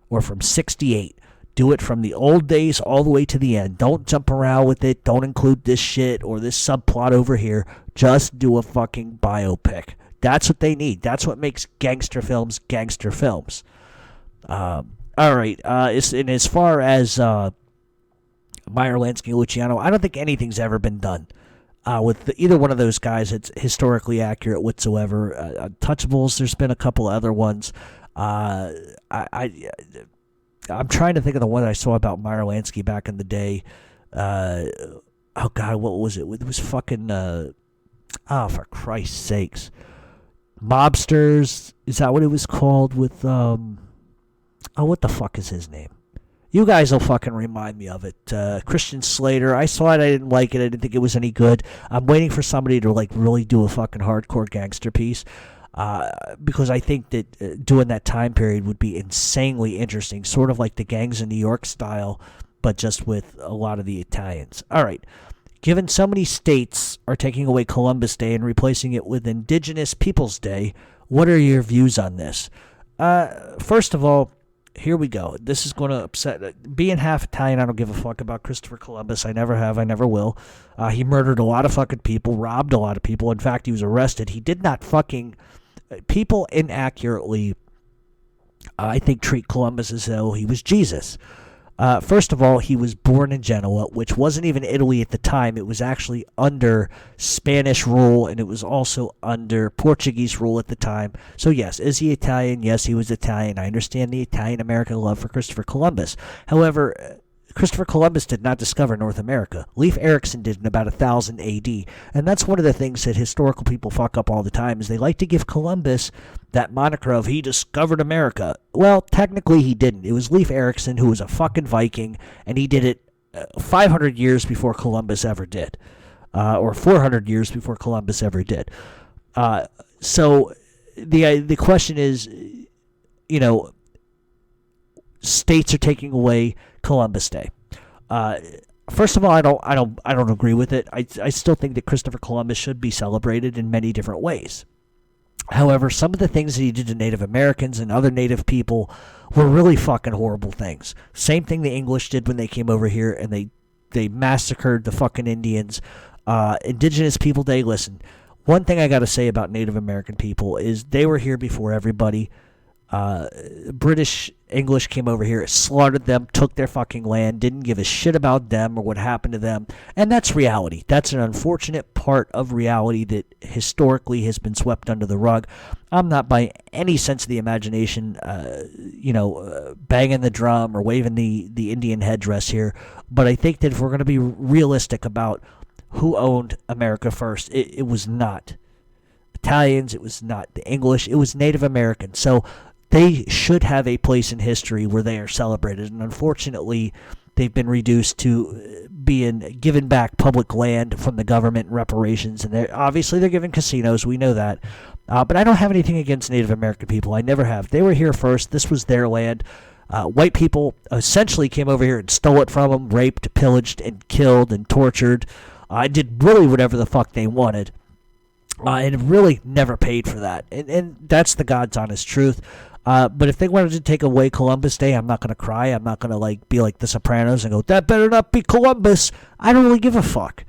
Or from 68. Do it from the old days all the way to the end. Don't jump around with it. Don't include this shit or this subplot over here. Just do a fucking biopic. That's what they need. That's what makes gangster films gangster films. All right. And as far as Meyer, Lansky, and Luciano, I don't think anything's ever been done with either one of those guys. It's historically accurate whatsoever. Untouchables, there's been a couple other ones. I'm trying to think of the one I saw about Meyer Lansky back in the day. Oh God, what was it? It was fucking. For Christ's sakes, Mobsters. Is that what it was called? With what the fuck is his name? You guys will fucking remind me of it. Christian Slater. I saw it. I didn't like it. I didn't think it was any good. I'm waiting for somebody to like really do a fucking hardcore gangster piece. Because I think that doing that time period would be insanely interesting, sort of like the Gangs in New York style, but just with a lot of the Italians. All right. Given so many states are taking away Columbus Day and replacing it with Indigenous Peoples Day, what are your views on this? First of all, here we go. This is going to upset. Being half Italian, I don't give a fuck about Christopher Columbus. I never have. I never will. He murdered a lot of fucking people, robbed a lot of people. In fact, he was arrested. He did not fucking... People inaccurately, I think, treat Columbus as though he was Jesus. First of all, he was born in Genoa, which wasn't even Italy at the time. It was actually under Spanish rule, and it was also under Portuguese rule at the time. So yes, is he Italian? Yes, he was Italian. I understand the Italian-American love for Christopher Columbus. However, Christopher Columbus did not discover North America. Leif Erikson did in about 1000 AD. And that's one of the things that historical people fuck up all the time, is they like to give Columbus that moniker of he discovered America. Well, technically he didn't. It was Leif Erikson, who was a fucking Viking, and he did it 500 years before Columbus ever did, or 400 years before Columbus ever did. So the question is, states are taking away Columbus Day. First of all, I don't agree with it. I still think that Christopher Columbus should be celebrated in many different ways. However, some of the things that he did to Native Americans and other Native people were really fucking horrible things. Same thing the English did when they came over here and they massacred the fucking Indians. Indigenous People Day, listen, one thing I got to say about Native American people is they were here before everybody. British, English came over here, slaughtered them, took their fucking land, didn't give a shit about them or what happened to them. And that's reality. That's an unfortunate part of reality that historically has been swept under the rug. I'm not by any sense of the imagination, banging the drum or waving the Indian headdress here. But I think that if we're going to be realistic about who owned America first, it was not Italians, it was not the English, it was Native Americans. So they should have a place in history where they are celebrated, and unfortunately, they've been reduced to being given back public land from the government and reparations, and they're given casinos, we know that, but I don't have anything against Native American people, I never have. They were here first, this was their land. White people essentially came over here and stole it from them, raped, pillaged, and killed, and tortured, did really whatever the fuck they wanted. And really never paid for that. And that's the God's honest truth. But if they wanted to take away Columbus Day, I'm not going to cry. I'm not going to be like the Sopranos and go, that better not be Columbus. I don't really give a fuck.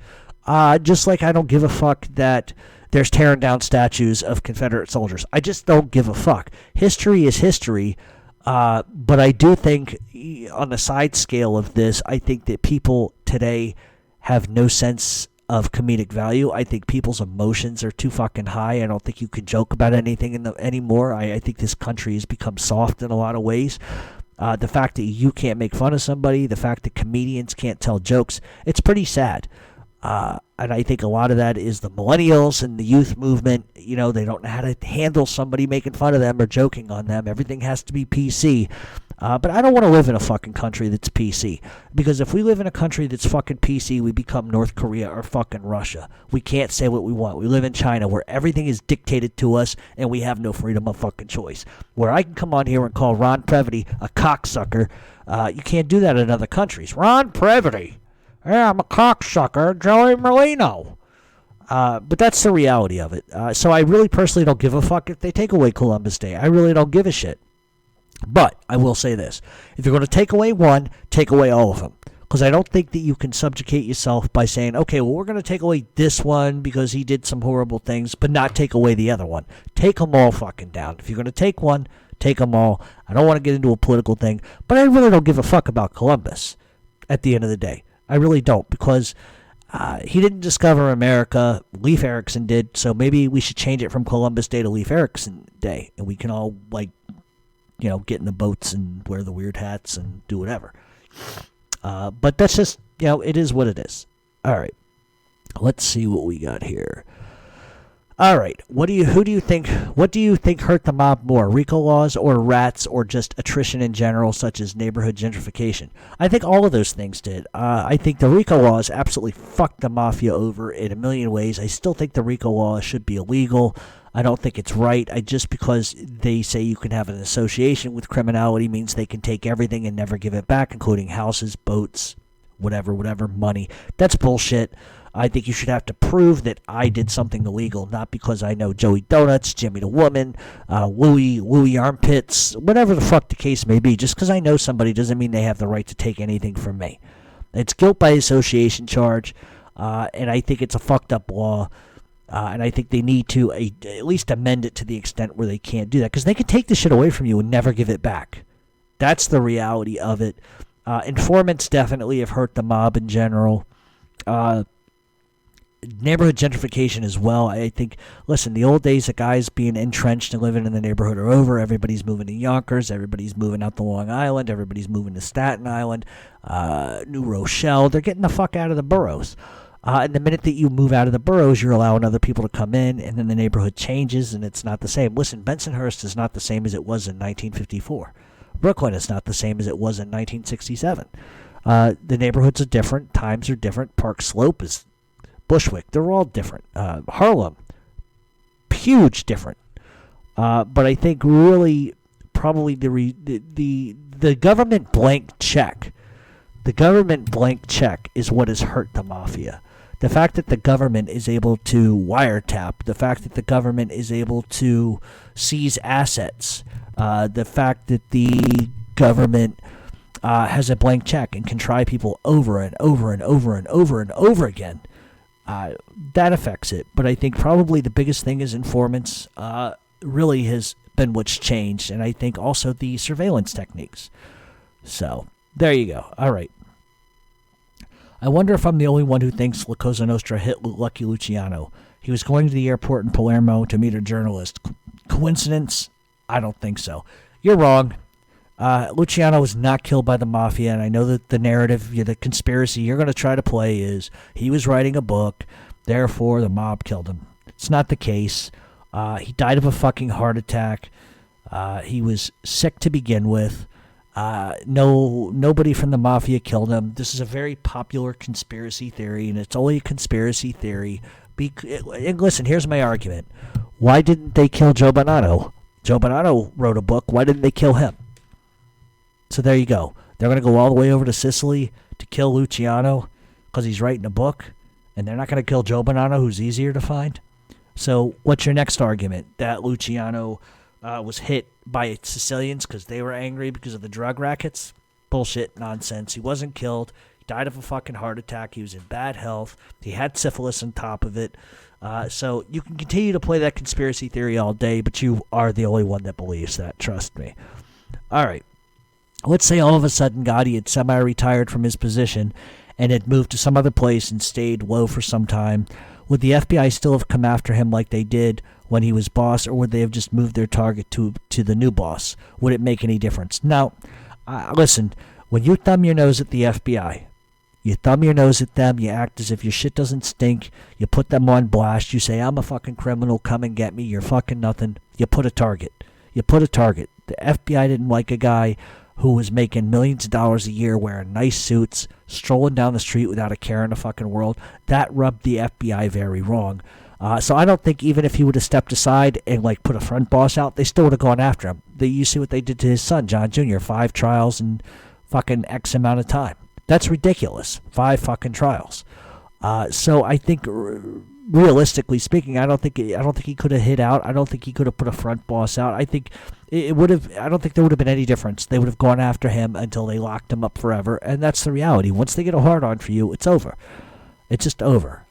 Just like I don't give a fuck that there's tearing down statues of Confederate soldiers. I just don't give a fuck. History is history. But I do think on the side scale of this, I think that people today have no sense of comedic value. I think people's emotions are too fucking high. I don't think you can joke about anything anymore. I think this country has become soft in a lot of ways. The fact that you can't make fun of somebody, the fact that comedians can't tell jokes, it's pretty sad. And I think a lot of that is the millennials and the youth movement. They don't know how to handle somebody making fun of them or joking on them. Everything has to be PC. But I don't want to live in a fucking country that's PC. Because if we live in a country that's fucking PC, we become North Korea or fucking Russia. We can't say what we want. We live in China where everything is dictated to us and we have no freedom of fucking choice. Where I can come on here and call Ron Previty a cocksucker. You can't do that in other countries. Ron Previty. Yeah, I'm a cocksucker. Joey Merlino. But that's the reality of it. So I really personally don't give a fuck if they take away Columbus Day. I really don't give a shit. But I will say this. If you're going to take away one, take away all of them. Because I don't think that you can subjugate yourself by saying, okay, well, we're going to take away this one because he did some horrible things, but not take away the other one. Take them all fucking down. If you're going to take one, take them all. I don't want to get into a political thing, but I really don't give a fuck about Columbus at the end of the day. I really don't, because he didn't discover America. Leif Erikson did, so maybe we should change it from Columbus Day to Leif Erikson Day, and we can all, get in the boats and wear the weird hats and do whatever. But that's just, it is what it is. All right. Let's see what we got here. All right. What do you think hurt the mob more, RICO laws or rats or just attrition in general, such as neighborhood gentrification? I think all of those things did. I think the RICO laws absolutely fucked the mafia over in a million ways. I still think the RICO law should be illegal. I don't think it's right. Just because they say you can have an association with criminality means they can take everything and never give it back, including houses, boats, whatever, money. That's bullshit. I think you should have to prove that I did something illegal, not because I know Joey Donuts, Jimmy the Woman, Louie Armpits, whatever the fuck the case may be. Just because I know somebody doesn't mean they have the right to take anything from me. It's guilt by association charge, and I think it's a fucked up law. And I think they need to at least amend it to the extent where they can't do that. Because they can take the shit away from you and never give it back. That's the reality of it. Informants definitely have hurt the mob in general. Neighborhood gentrification as well. I think, listen, the old days of guys being entrenched and living in the neighborhood are over. Everybody's moving to Yonkers. Everybody's moving out to Long Island. Everybody's moving to Staten Island, New Rochelle. They're getting the fuck out of the boroughs. And the minute that you move out of the boroughs, you're allowing other people to come in, and then the neighborhood changes, and it's not the same. Listen, Bensonhurst is not the same as it was in 1954. Brooklyn is not the same as it was in 1967. The neighborhoods are different. Times are different. Park Slope is Bushwick. They're all different. Harlem, huge different. But I think really probably the government blank check. The government blank check is what has hurt the mafia. The fact that the government is able to wiretap, the fact that the government is able to seize assets, the fact that the government has a blank check and can try people over and over and over and over and over again, that affects it. But I think probably the biggest thing is informants really has been what's changed, and I think also the surveillance techniques. So, there you go. All right. I wonder if I'm the only one who thinks La Cosa Nostra hit Lucky Luciano. He was going to the airport in Palermo to meet a journalist. Coincidence? I don't think so. You're wrong. Luciano was not killed by the mafia, and I know that the narrative, the conspiracy you're going to try to play is he was writing a book, therefore the mob killed him. It's not the case. He died of a fucking heart attack. He was sick to begin with. Nobody from the mafia killed him. This is a very popular conspiracy theory, and it's only a conspiracy theory. And listen, here's my argument. Why didn't they kill Joe Bonanno? Joe Bonanno wrote a book. Why didn't they kill him? So there you go. They're going to go all the way over to Sicily to kill Luciano because he's writing a book, and they're not going to kill Joe Bonanno, who's easier to find. So what's your next argument? That Luciano was hit by Sicilians because they were angry because of the drug rackets? Bullshit, nonsense. He wasn't killed. He died of a fucking heart attack. He was in bad health. He had syphilis on top of it. So you can continue to play that conspiracy theory all day, but you are the only one that believes that. Trust me. All right. Let's say all of a sudden Gotti had semi-retired from his position and had moved to some other place and stayed low for some time. Would the FBI still have come after him like they did when he was boss, or would they have just moved their target to the new boss? Would it make any difference? Now, listen, when you thumb your nose at the FBI, you thumb your nose at them, you act as if your shit doesn't stink, you put them on blast, you say, I'm a fucking criminal, come and get me, you're fucking nothing. You put a target. You put a target. The FBI didn't like a guy who was making millions of dollars a year wearing nice suits, strolling down the street without a care in the fucking world. That rubbed the FBI very wrong. So I don't think even if he would have stepped aside and put a front boss out, they still would have gone after him. You see what they did to his son, John Jr., 5 trials in fucking X amount of time. That's ridiculous. 5 fucking trials. So I think, realistically speaking, I don't think he could have hit out. I don't think he could have put a front boss out. I think it would have. I don't think there would have been any difference. They would have gone after him until they locked him up forever, and that's the reality. Once they get a hard on for you, it's over. It's just over.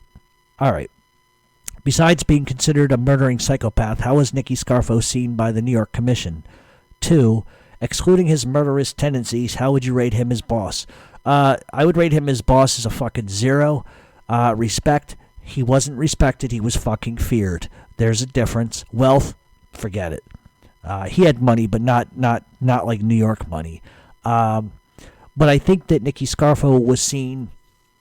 All right. Besides being considered a murdering psychopath, how was Nicky Scarfo seen by the New York Commission? 2, excluding his murderous tendencies, how would you rate him as boss? I would rate him as boss as a fucking 0. Respect, he wasn't respected, he was fucking feared. There's a difference. Wealth, forget it. He had money, but not like New York money. But I think that Nicky Scarfo was seen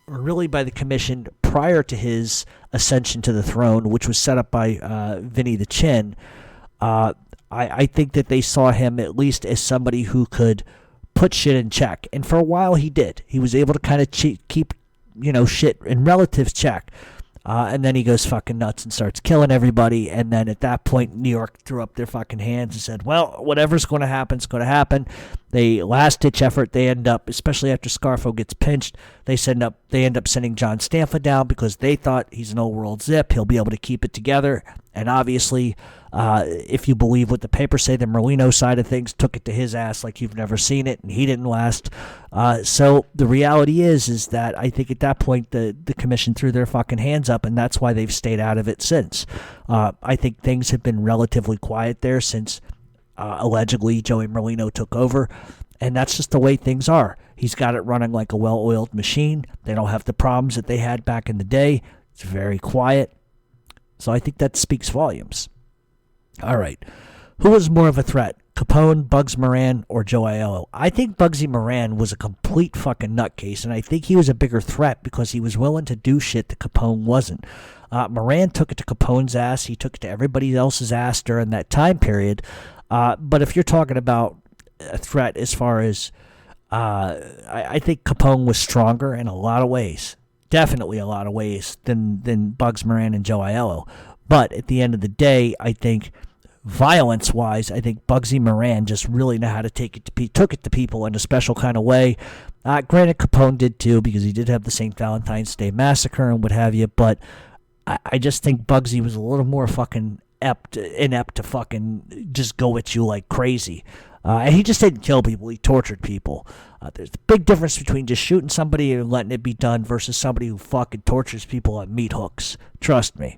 really by the commission prior to his ascension to the throne, which was set up by Vinny the Chin. I think that they saw him at least as somebody who could put shit in check. And for a while he did. He was able to kind of keep, shit in relative check. And then he goes fucking nuts and starts killing everybody. And then at that point, New York threw up their fucking hands and said, well, whatever's going to happen is going to happen. They last-ditch effort. They end up, especially after Scarfo gets pinched, they end up sending John Stanfa down because they thought he's an old world zip. He'll be able to keep it together. And obviously, if you believe what the papers say, the Merlino side of things took it to his ass like you've never seen it, and he didn't last. So the reality is that I think at that point the commission threw their fucking hands up, and that's why they've stayed out of it since. I think things have been relatively quiet there since allegedly Joey Merlino took over, and that's just the way things are. He's got it running like a well-oiled machine. They don't have the problems that they had back in the day. It's very quiet. So I think that speaks volumes. All right. Who was more of a threat? Capone, Bugs Moran, or Joe Aiello? I think Bugsy Moran was a complete fucking nutcase, and I think he was a bigger threat because he was willing to do shit that Capone wasn't. Moran took it to Capone's ass. He took it to everybody else's ass during that time period. But if you're talking about a threat as far as I think Capone was stronger in a lot of ways, definitely a lot of ways, than Bugs Moran and Joe Aiello. But at the end of the day, I think violence-wise, I think Bugsy Moran just really knew how to took it to people in a special kind of way. Granted, Capone did too, because he did have the St. Valentine's Day Massacre and what have you, but I just think Bugsy was a little more fucking inept to fucking just go at you like crazy. And he just didn't kill people, he tortured people. There's a big difference between just shooting somebody and letting it be done versus somebody who fucking tortures people on meat hooks. Trust me.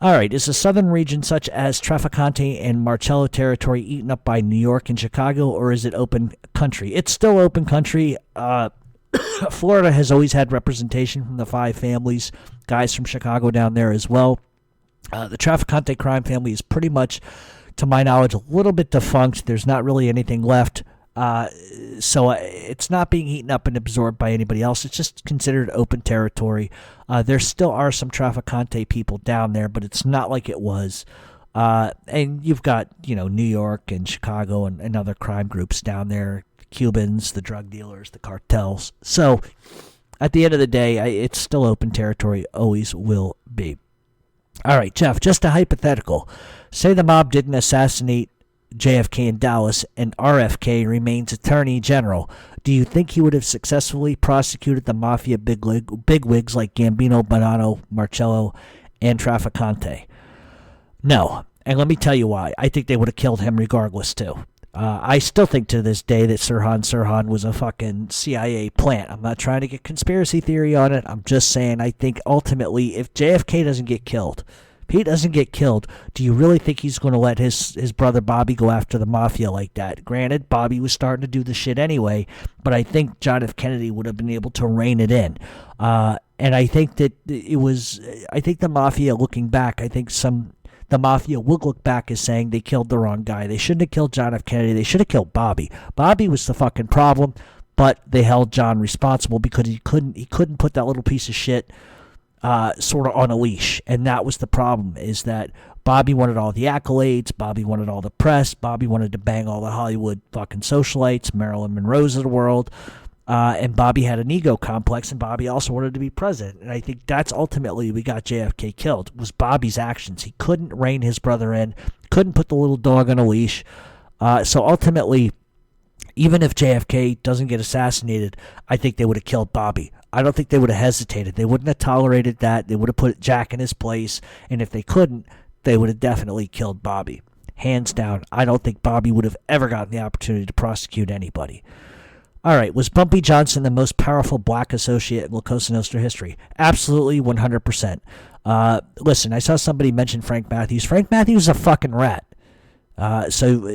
All right, is the southern region such as Trafficante and Marcello territory eaten up by New York and Chicago, or is it open country? It's still open country. Florida has always had representation from the five families, guys from Chicago down there as well. The Trafficante crime family is pretty much, to my knowledge, a little bit defunct. There's not really anything left. So it's not being eaten up and absorbed by anybody else. It's just considered open territory. There still are some Trafficante people down there, but it's not like it was. And you've got, New York and Chicago and other crime groups down there, Cubans, the drug dealers, the cartels. So at the end of the day, it's still open territory, always will be. All right, Jeff, just a hypothetical. Say the mob didn't assassinate JFK in Dallas and RFK remains Attorney General. Do you think he would have successfully prosecuted the mafia bigwigs like Gambino, Bonanno, Marcello, and Trafficante? No, and let me tell you why. I think they would have killed him regardless, too. I still think to this day that Sirhan was a fucking CIA plant. I'm not trying to get conspiracy theory on it. I'm just saying I think ultimately if JFK doesn't get killed, if he doesn't get killed, do you really think he's going to let his brother Bobby go after the mafia like that? Granted, Bobby was starting to do the shit anyway, but I think John F. Kennedy would have been able to rein it in. And I think that I think the mafia, looking back, the mafia will look back as saying they killed the wrong guy. They shouldn't have killed John F. Kennedy. They should have killed Bobby. Bobby was the fucking problem, but they held John responsible because he couldn't put that little piece of shit sort of on a leash. And that was the problem, is that Bobby wanted all the accolades. Bobby wanted all the press. Bobby wanted to bang all the Hollywood fucking socialites, Marilyn Monroe's of the world. And Bobby had an ego complex, and Bobby also wanted to be president. And I think that's ultimately we got JFK killed, was Bobby's actions. He couldn't rein his brother in, couldn't put the little dog on a leash. So ultimately, even if JFK doesn't get assassinated, I think they would have killed Bobby. I don't think they would have hesitated. They wouldn't have tolerated that. They would have put Jack in his place. And if they couldn't, they would have definitely killed Bobby. Hands down, I don't think Bobby would have ever gotten the opportunity to prosecute anybody. All right, was Bumpy Johnson the most powerful black associate in La Cosa Nostra history? Absolutely, 100%. Listen, I saw somebody mention Frank Matthews. Frank Matthews is a fucking rat. So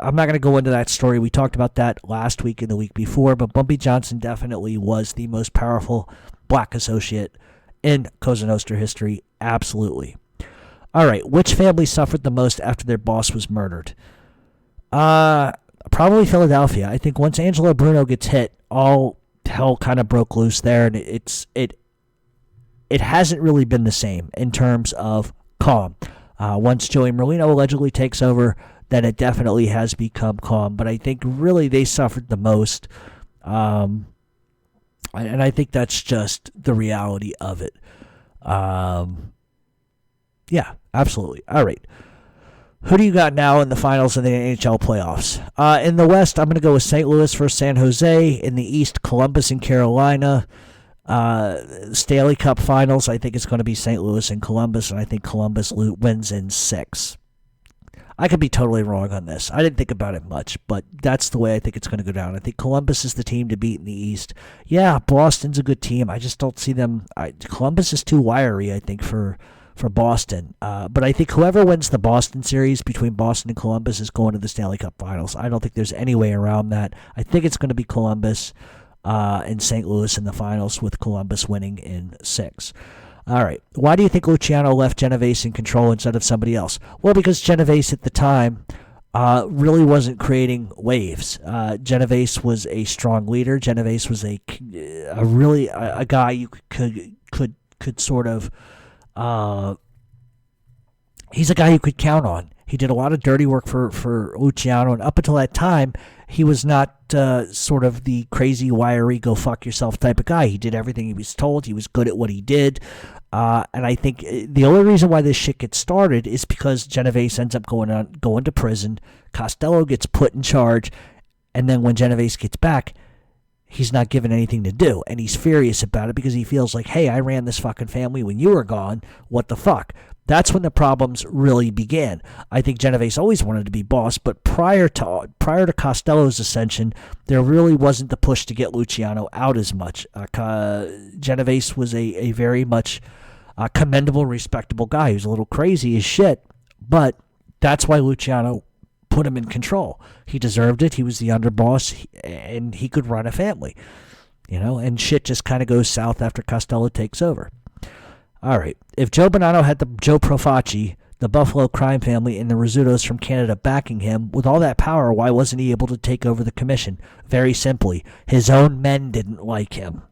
I'm not going to go into that story. We talked about that last week and the week before, but Bumpy Johnson definitely was the most powerful black associate in Cosa Nostra history. Absolutely. All right, which family suffered the most after their boss was murdered? Probably Philadelphia. I think once Angelo Bruno gets hit, all hell kind of broke loose there, and it hasn't really been the same in terms of calm. Once Joey Merlino allegedly takes over, then it definitely has become calm. But I think really they suffered the most, and I think that's just the reality of it. Yeah, absolutely. All right. Who do you got now in the finals of the NHL playoffs? In the West, I'm going to go with St. Louis versus San Jose. In the East, Columbus and Carolina. Stanley Cup finals, I think it's going to be St. Louis and Columbus, and I think Columbus wins in 6. I could be totally wrong on this. I didn't think about it much, but that's the way I think it's going to go down. I think Columbus is the team to beat in the East. Yeah, Boston's a good team. I just don't see them. Columbus is too wiry, I think, for Boston. But I think whoever wins the Boston series between Boston and Columbus is going to the Stanley Cup Finals. I don't think there's any way around that. I think it's going to be Columbus and St. Louis in the finals, with Columbus winning in 6. All right. Why do you think Luciano left Genovese in control instead of somebody else? Well, because Genovese at the time really wasn't creating waves. Genovese was a strong leader. Genovese was a guy you could sort of... he's a guy you could count on. He did a lot of dirty work for Luciano, and up until that time, he was not sort of the crazy, wiry, go fuck yourself type of guy. He did everything he was told. He was good at what he did. And I think the only reason why this shit gets started is because Genovese ends up going to prison. Costello gets put in charge. And then when Genovese gets back, he's not given anything to do. And he's furious about it because he feels like, hey, I ran this fucking family when you were gone. What the fuck? That's when the problems really began. I think Genovese always wanted to be boss, but prior to Costello's ascension, there really wasn't the push to get Luciano out as much. Genovese was a very much commendable, respectable guy. He was a little crazy as shit, but that's why Luciano put him in control. He deserved it. He was the underboss, and he could run a family, and shit just kind of goes south after Costello takes over. All right. If Joe Bonanno had the Joe Profaci, the Buffalo crime family, and the Rizzutos from Canada backing him, with all that power, why wasn't he able to take over the commission? Very simply, his own men didn't like him.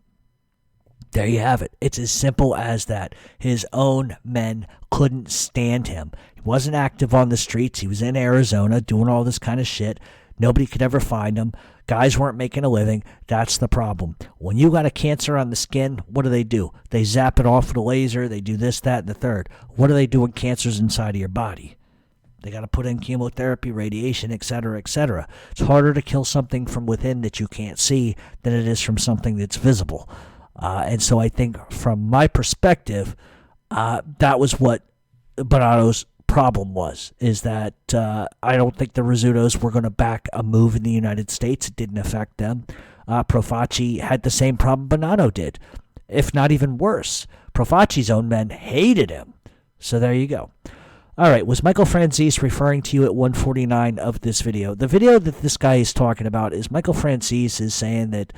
There you have it. It's as simple as that. His own men couldn't stand him. He wasn't active on the streets. He was in Arizona doing all this kind of shit. Nobody could ever find him. Guys weren't making a living. That's the problem. When you got a cancer on the skin, what do? They zap it off with a laser. They do this, that, and the third. What do they do when cancer's inside of your body? They got to put in chemotherapy, radiation, etc., etc. It's harder to kill something from within that you can't see than it is from something that's visible. And so I think from my perspective, that was what Bonanno's problem was, is that I don't think the Rizzutos were going to back a move in the United States. It didn't affect them. Profaci had the same problem Bonanno did, if not even worse. Profaci's own men hated him. So there you go. All right, was Michael Franzese referring to you at 149 of this video? The video that this guy is talking about is Michael Franzese is saying that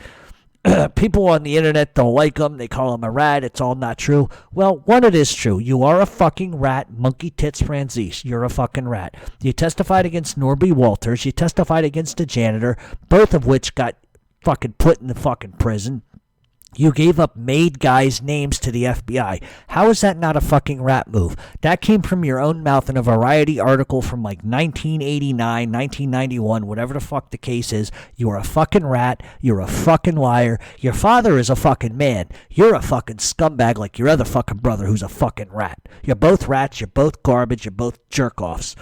people on the internet don't like him. They call him a rat. It's all not true. Well, one, it is true. You are a fucking rat, Monkey Tits Franzese. You're a fucking rat. You testified against Norby Walters. You testified against a janitor, both of which got fucking put in the fucking prison. You gave up made guys' names to the FBI. How is that not a fucking rat move? That came from your own mouth in a Variety article from like 1989, 1991, whatever the fuck the case is. You're a fucking rat. You're a fucking liar. Your father is a fucking man. You're a fucking scumbag like your other fucking brother who's a fucking rat. You're both rats. You're both garbage. You're both jerk-offs.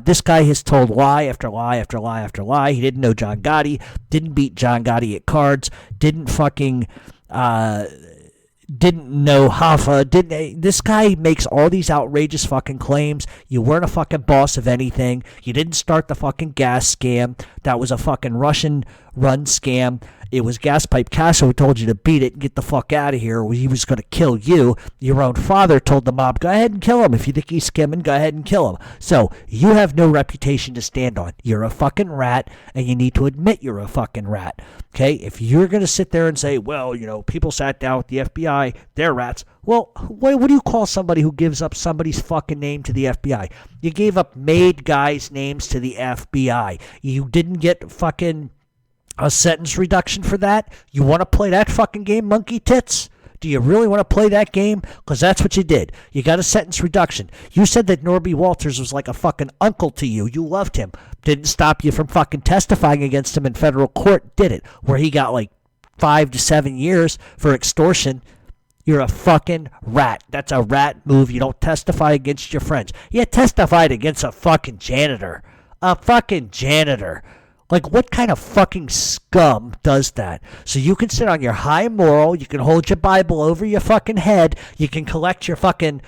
This guy has told lie after lie after lie after lie. He didn't know John Gotti. Didn't beat John Gotti at cards. Didn't fucking... didn't know Hoffa. This guy makes all these outrageous fucking claims. You weren't a fucking boss of anything. You didn't start the fucking gas scam. That was a fucking Russian run scam. It was Gas Pipe Castro who told you to beat it and get the fuck out of here, or he was going to kill you. Your own father told the mob, go ahead and kill him. If you think he's skimming, go ahead and kill him. So you have no reputation to stand on. You're a fucking rat, and you need to admit you're a fucking rat. Okay? If you're going to sit there and say, well, people sat down with the FBI, they're rats. Well, what do you call somebody who gives up somebody's fucking name to the FBI? You gave up made guys' names to the FBI. You didn't get fucking a sentence reduction for that? You want to play that fucking game, Monkey Tits? Do you really want to play that game? Because that's what you did. You got a sentence reduction. You said that Norby Walters was like a fucking uncle to you. You loved him. Didn't stop you from fucking testifying against him in federal court, did it? Where he got like 5 to 7 years for extortion. You're a fucking rat. That's a rat move. You don't testify against your friends. You testified against a fucking janitor. A fucking janitor. Like, what kind of fucking scum does that? So you can sit on your high moral, you can hold your Bible over your fucking head, you can collect your fucking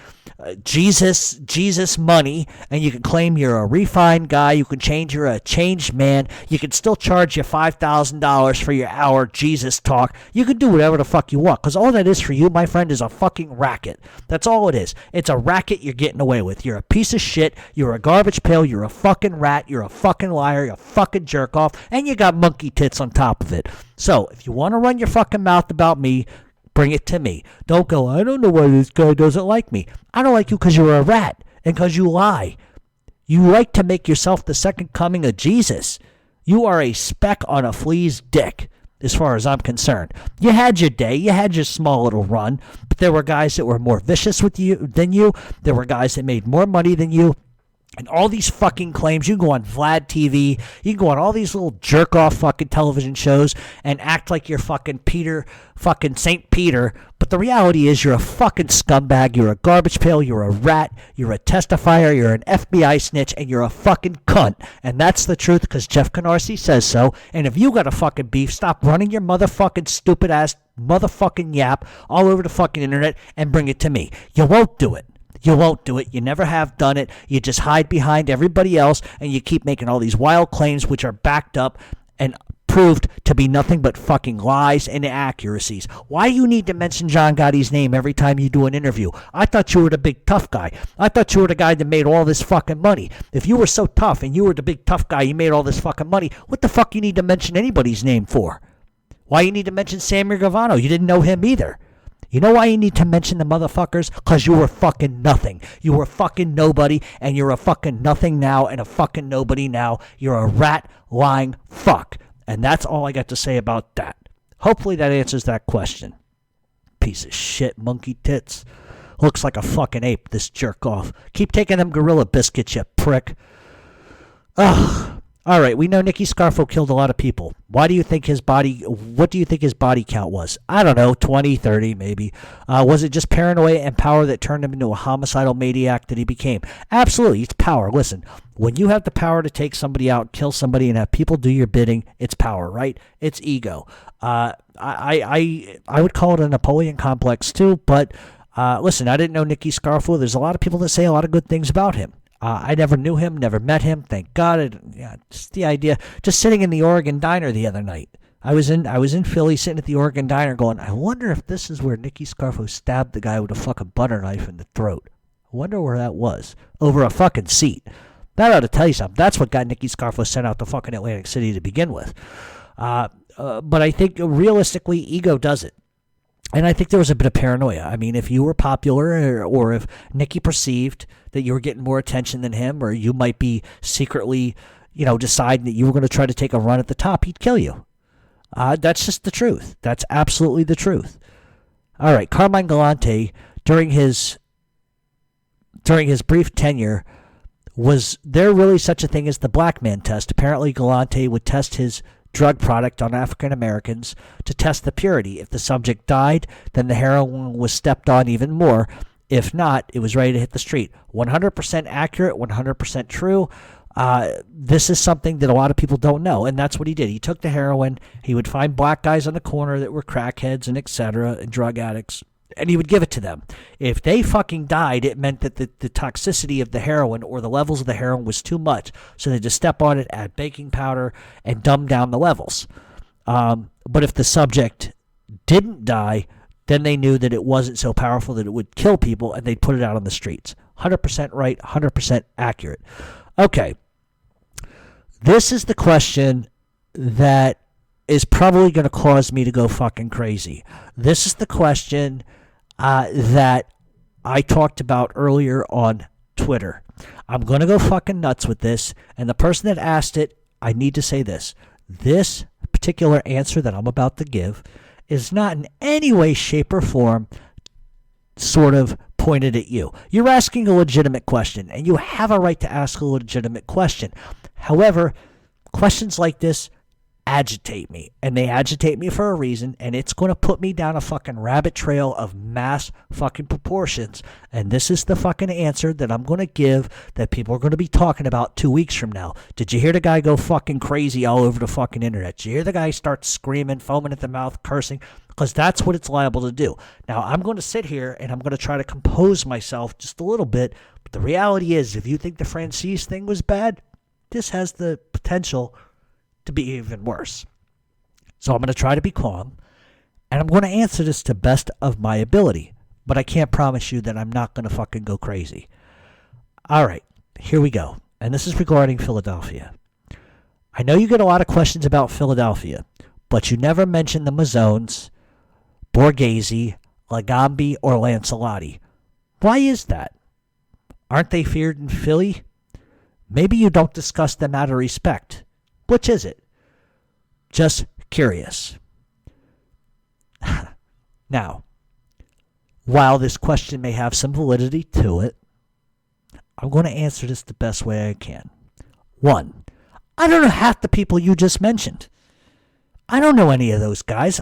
Jesus money, and you can claim you're a refined guy, you can change, you're a changed man, you can still charge you $5,000 for your hour Jesus talk. You can do whatever the fuck you want, because all that is for you, my friend, is a fucking racket. That's all it is. It's a racket you're getting away with. You're a piece of shit, you're a garbage pail, you're a fucking rat, you're a fucking liar, you're a fucking jerk off, and you got monkey tits on top of it. So, if you want to run your fucking mouth about me, bring it to me. Don't go, I don't know why this guy doesn't like me. I don't like you because you're a rat and because you lie. You like to make yourself the second coming of Jesus. You are a speck on a flea's dick, as far as I'm concerned. You had your day. You had your small little run. But there were guys that were more vicious with you than you. There were guys that made more money than you. And all these fucking claims, you can go on Vlad TV, you can go on all these little jerk-off fucking television shows and act like you're fucking fucking St. Peter, but the reality is you're a fucking scumbag, you're a garbage pail, you're a rat, you're a testifier, you're an FBI snitch, and you're a fucking cunt. And that's the truth because Jeff Canarsie says so. And if you got a fucking beef, stop running your motherfucking stupid-ass motherfucking yap all over the fucking internet and bring it to me. You won't do it. You won't do it. You never have done it. You just hide behind everybody else, and you keep making all these wild claims which are backed up and proved to be nothing but fucking lies and inaccuracies. Why do you need to mention John Gotti's name every time you do an interview? I thought you were the big tough guy. I thought you were the guy that made all this fucking money. If you were so tough and you were the big tough guy, you made all this fucking money, what the fuck you need to mention anybody's name for? Why you need to mention Sammy Gravano? You didn't know him either. You know why you need to mention the motherfuckers? Because you were fucking nothing. You were fucking nobody, and you're a fucking nothing now and a fucking nobody now. You're a rat, lying fuck. And that's all I got to say about that. Hopefully that answers that question. Piece of shit, monkey tits. Looks like a fucking ape, this jerk off. Keep taking them gorilla biscuits, you prick. Ugh. All right, we know Nicky Scarfo killed a lot of people. What do you think his body count was? I don't know, 20, 30 maybe. Was it just paranoia and power that turned him into a homicidal maniac that he became? Absolutely, it's power. Listen, when you have the power to take somebody out, kill somebody, and have people do your bidding, it's power, right? It's ego. I would call it a Napoleon complex too, but listen, I didn't know Nicky Scarfo. There's a lot of people that say a lot of good things about him. I never knew him, never met him, thank God. Just the idea, just sitting in the Oregon Diner the other night. I was in Philly sitting at the Oregon Diner going, I wonder if this is where Nicky Scarfo stabbed the guy with a fucking butter knife in the throat. I wonder where that was. Over a fucking seat. That ought to tell you something. That's what got Nicky Scarfo sent out to fucking Atlantic City to begin with. But I think realistically, ego does it. And I think there was a bit of paranoia. I mean, if you were popular or if Nicky perceived that you were getting more attention than him, or you might be secretly, deciding that you were going to try to take a run at the top, he'd kill you. That's just the truth. That's absolutely the truth. All right, Carmine Galante, during his brief tenure, was there really such a thing as the black man test? Apparently, Galante would test his drug product on African Americans to test the purity. If the subject died, then the heroin was stepped on even more. If not, it was ready to hit the street. 100% accurate, 100% true. This is something that a lot of people don't know, and that's what he did. He took the heroin. He would find black guys on the corner that were crackheads and etc. and drug addicts, and he would give it to them. If they fucking died, it meant that the toxicity of the heroin or the levels of the heroin was too much, so they just step on it, add baking powder, and dumb down the levels. But if the subject didn't die, then they knew that it wasn't so powerful that it would kill people, and they'd put it out on the streets. 100% right, 100% accurate. Okay. This is the question that is probably going to cause me to go fucking crazy. This is the question that I talked about earlier on Twitter. I'm going to go fucking nuts with this, and the person that asked it, I need to say this. This particular answer that I'm about to give is not in any way, shape, or form sort of pointed at you. You're asking a legitimate question, and you have a right to ask a legitimate question. However, questions like this agitate me, and they agitate me for a reason, and it's going to put me down a fucking rabbit trail of mass fucking proportions, and this is the fucking answer that I'm going to give that people are going to be talking about 2 weeks from now. Did you hear the guy go fucking crazy all over the fucking internet? Did you hear the guy start screaming, foaming at the mouth, cursing? Because that's what it's liable to do. Now, I'm going to sit here, and I'm going to try to compose myself just a little bit, but the reality is, if you think the Franzese thing was bad, this has the potential to be even worse. So I'm going to try to be calm, and I'm going to answer this to best of my ability, but I can't promise you that I'm not going to fucking go crazy. All right, here we go, and this is regarding Philadelphia. I know you get a lot of questions about Philadelphia, but you never mention the Mazzones, Borghese, Lagambi, or Lancelotti. Why is that? Aren't they feared in Philly? Maybe you don't discuss them out of respect. Which is it? Just curious. Now, while this question may have some validity to it, I'm going to answer this the best way I can. 1, I don't know half the people you just mentioned. I don't know any of those guys.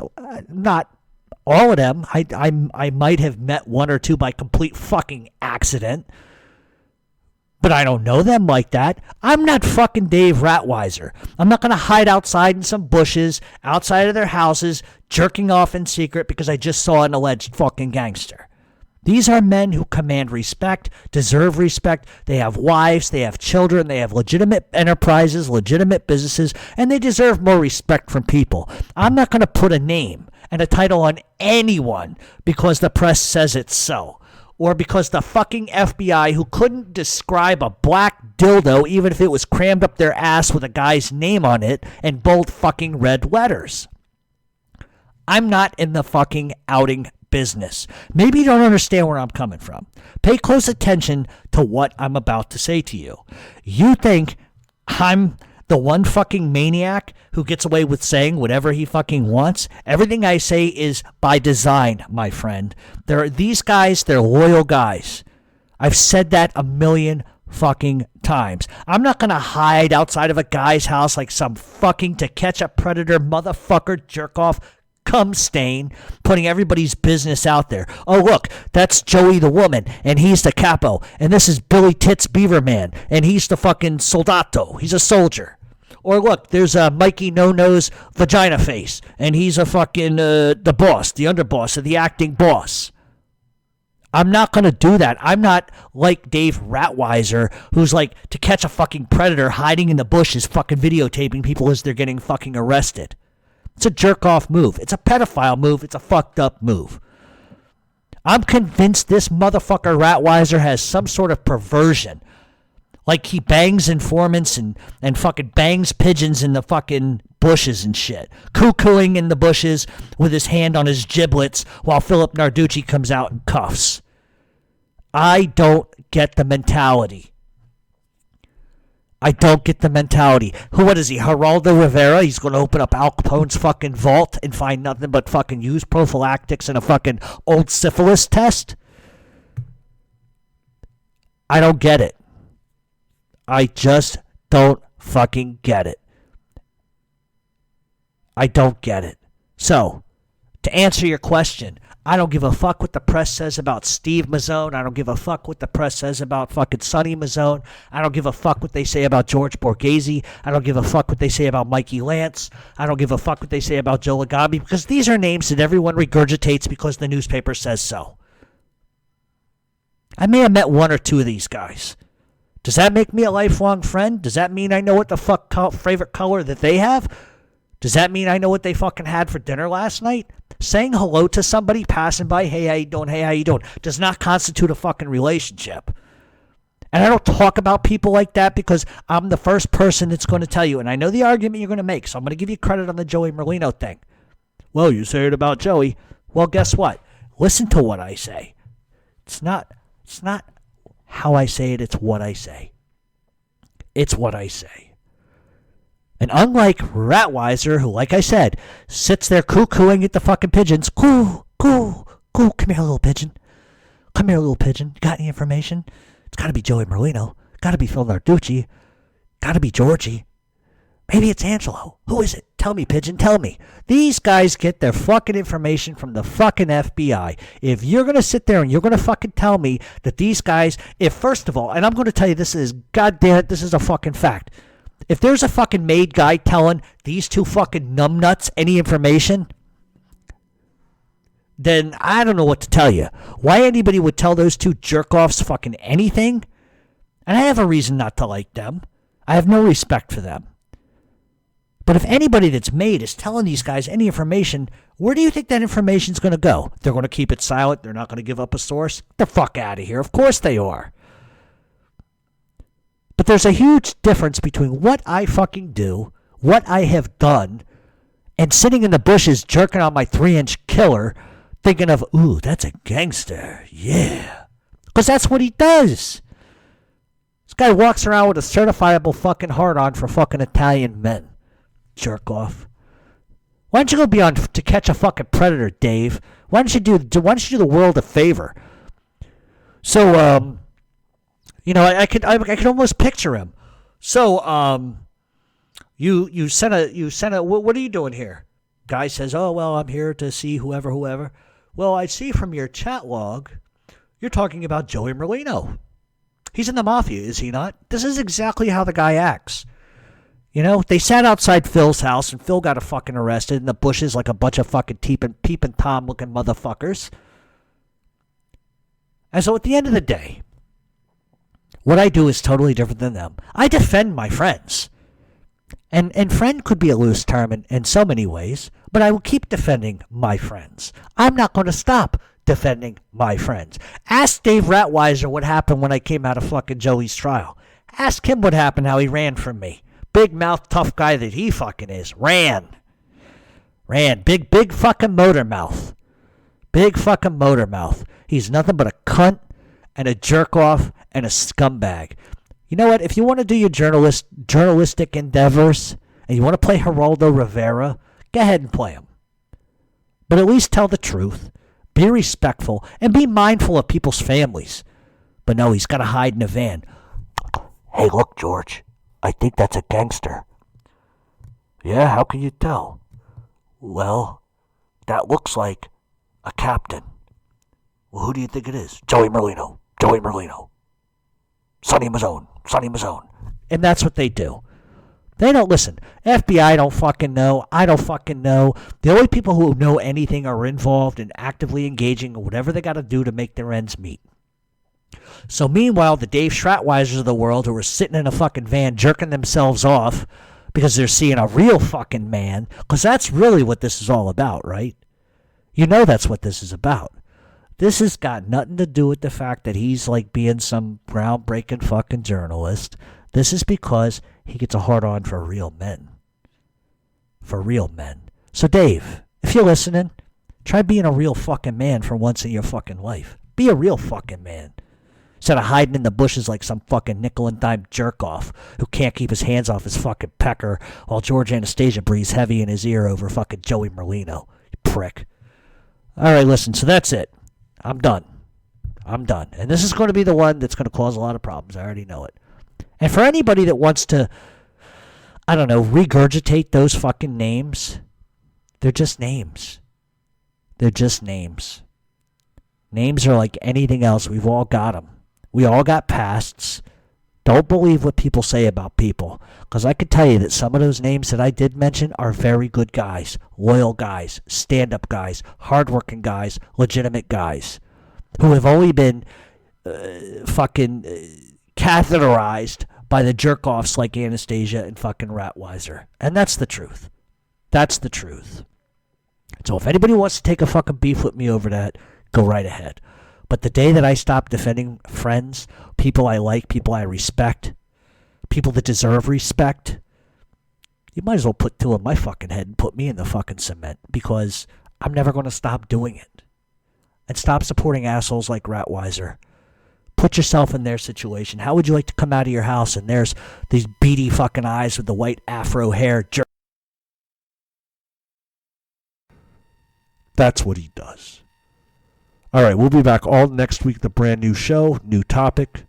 Not all of them. I might have met 1 or 2 by complete fucking accident. But I don't know them like that. I'm not fucking Dave Rattweiser. I'm not going to hide outside in some bushes, outside of their houses, jerking off in secret because I just saw an alleged fucking gangster. These are men who command respect, deserve respect. They have wives, they have children, they have legitimate enterprises, legitimate businesses, and they deserve more respect from people. I'm not going to put a name and a title on anyone because the press says it's so. Or because the fucking FBI, who couldn't describe a black dildo even if it was crammed up their ass with a guy's name on it in bold fucking red letters. I'm not in the fucking outing business. Maybe you don't understand where I'm coming from. Pay close attention to what I'm about to say to you. You think I'm the one fucking maniac who gets away with saying whatever he fucking wants? Everything I say is by design, my friend. These guys, they're loyal guys. I've said that a million fucking times. I'm not going to hide outside of a guy's house like some fucking to catch a predator motherfucker jerk off cum stain, putting everybody's business out there. Oh, look, that's Joey the woman, and he's the capo. And this is Billy Tits Beaverman, and he's the fucking soldato. He's a soldier. Or look, there's Mikey No-Nose Vagina Face, and he's a fucking, the boss, the underboss of the acting boss. I'm not going to do that. I'm not like Dave Rattweiser, who's like to catch a fucking predator hiding in the bushes fucking videotaping people as they're getting fucking arrested. It's a jerk-off move. It's a pedophile move. It's a fucked-up move. I'm convinced this motherfucker Rattweiser has some sort of perversion. Like he bangs informants and fucking bangs pigeons in the fucking bushes and shit. Cuckooing in the bushes with his hand on his giblets while Philip Narducci comes out in cuffs. I don't get the mentality. I don't get the mentality. What is he, Geraldo Rivera? He's going to open up Al Capone's fucking vault and find nothing but fucking used prophylactics and a fucking old syphilis test? I don't get it. I just don't fucking get it. I don't get it. So, to answer your question, I don't give a fuck what the press says about Steve Mazzone. I don't give a fuck what the press says about fucking Sonny Mazzone. I don't give a fuck what they say about George Borghese. I don't give a fuck what they say about Mikey Lance. I don't give a fuck what they say about Joe Lagabi, because these are names that everyone regurgitates because the newspaper says so. I may have met 1 or 2 of these guys. Does that make me a lifelong friend? Does that mean I know what the fuck favorite color that they have? Does that mean I know what they fucking had for dinner last night? Saying hello to somebody passing by, hey, how you doing, hey, how you doing, does not constitute a fucking relationship. And I don't talk about people like that because I'm the first person that's going to tell you, and I know the argument you're going to make, so I'm going to give you credit on the Joey Merlino thing. Well, you say it about Joey. Well, guess what? Listen to what I say. It's not how I say it, it's what I say. It's what I say. And unlike Rattweiser, who, like I said, sits there cuckooing at the fucking pigeons, coo, coo, coo, come here, little pigeon. Come here, little pigeon. You got any information? It's got to be Joey Merlino. Got to be Phil Narducci. Got to be Georgie. Maybe it's Angelo. Who is it? Tell me, pigeon, tell me. These guys get their fucking information from the fucking FBI. If you're going to sit there and you're going to fucking tell me that these guys, if first of all, and I'm going to tell you this is, goddamn it, this is a fucking fact. If there's a fucking made guy telling these 2 fucking numbnuts any information, then I don't know what to tell you. Why anybody would tell those 2 jerk-offs fucking anything? And I have a reason not to like them. I have no respect for them. But if anybody that's made is telling these guys any information, where do you think that information's going to go? They're going to keep it silent? They're not going to give up a source? Get the fuck out of here. Of course they are. But there's a huge difference between what I fucking do, what I have done, and sitting in the bushes jerking on my 3-inch killer thinking of, ooh, that's a gangster, yeah. Because that's what he does. This guy walks around with a certifiable fucking hard-on for fucking Italian men. Jerk off. Why don't you go be on To Catch a Fucking Predator, Dave? Why don't you do the world a favor? So, You know, I could almost picture him. So, you sent a. What are you doing here? Guy says, "Oh well, I'm here to see whoever." Well, I see from your chat log, you're talking about Joey Merlino. He's in the mafia, is he not? This is exactly how the guy acts. You know, they sat outside Phil's house, and Phil got fucking arrested in the bushes like a bunch of fucking peeping Tom looking motherfuckers. And so, at the end of the day, what I do is totally different than them. I defend my friends. And friend could be a loose term in so many ways, but I will keep defending my friends. I'm not going to stop defending my friends. Ask Dave Rattweiser what happened when I came out of fucking Joey's trial. Ask him what happened, how he ran from me. Big mouth, tough guy that he fucking is. Ran. Big fucking motor mouth. Big fucking motor mouth. He's nothing but a cunt and a jerk off and a scumbag. You know what? If you want to do your journalistic endeavors and you want to play Geraldo Rivera, go ahead and play him. But at least tell the truth. Be respectful and be mindful of people's families. But no, he's got to hide in a van. Hey, look, George. I think that's a gangster. Yeah, how can you tell? Well, that looks like a captain. Well, who do you think it is? Joey Merlino. Sonny Mazzone. And that's what they do. They don't listen. FBI don't fucking know. I don't fucking know. The only people who know anything are involved in actively engaging in whatever they got to do to make their ends meet. So meanwhile, the Dave Schrattweisers of the world who are sitting in a fucking van jerking themselves off because they're seeing a real fucking man, because that's really what this is all about, right? You know that's what this is about. This has got nothing to do with the fact that he's like being some groundbreaking fucking journalist. This is because he gets a hard-on for real men. For real men. So Dave, if you're listening, try being a real fucking man for once in your fucking life. Be a real fucking man. Instead of hiding in the bushes like some fucking nickel and dime jerk-off who can't keep his hands off his fucking pecker while George Anastasia breathes heavy in his ear over fucking Joey Merlino. You prick. Alright, listen, so that's it. I'm done. And this is going to be the one that's going to cause a lot of problems. I already know it. And for anybody that wants to, I don't know, regurgitate those fucking names, they're just names. Names are like anything else. We've all got them. We all got pasts. Don't believe what people say about people. Because I can tell you that some of those names that I did mention are very good guys, loyal guys, stand-up guys, hardworking guys, legitimate guys, who have only been fucking catheterized by the jerk-offs like Anastasia and fucking Rattweiser. And that's the truth. So if anybody wants to take a fucking beef with me over that, go right ahead. But the day that I stop defending friends, people I like, people I respect, people that deserve respect, you might as well put two in my fucking head and put me in the fucking cement, because I'm never going to stop doing it. And stop supporting assholes like Rattweiser. Put yourself in their situation. How would you like to come out of your house and there's these beady fucking eyes with the white afro hair jerk? That's what he does. All right, we'll be back all next week with a brand new show, new topic.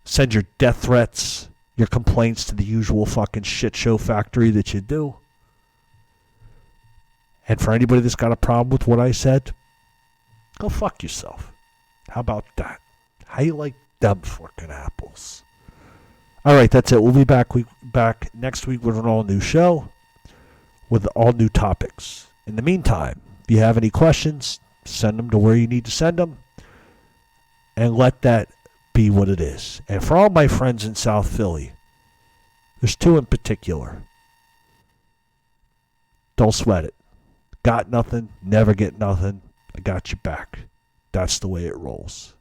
Send your death threats, your complaints to the usual fucking shit show factory that you do. And for anybody that's got a problem with what I said, go fuck yourself. How about that? How you like them fucking apples? All right, that's it. We'll be back next week with an all-new show with all new topics. In the meantime, if you have any questions, send them to where you need to send them, and let that be what it is. And for all my friends in South Philly, there's two in particular. Don't sweat it. Got nothing, never get nothing. I got you back. That's the way it rolls.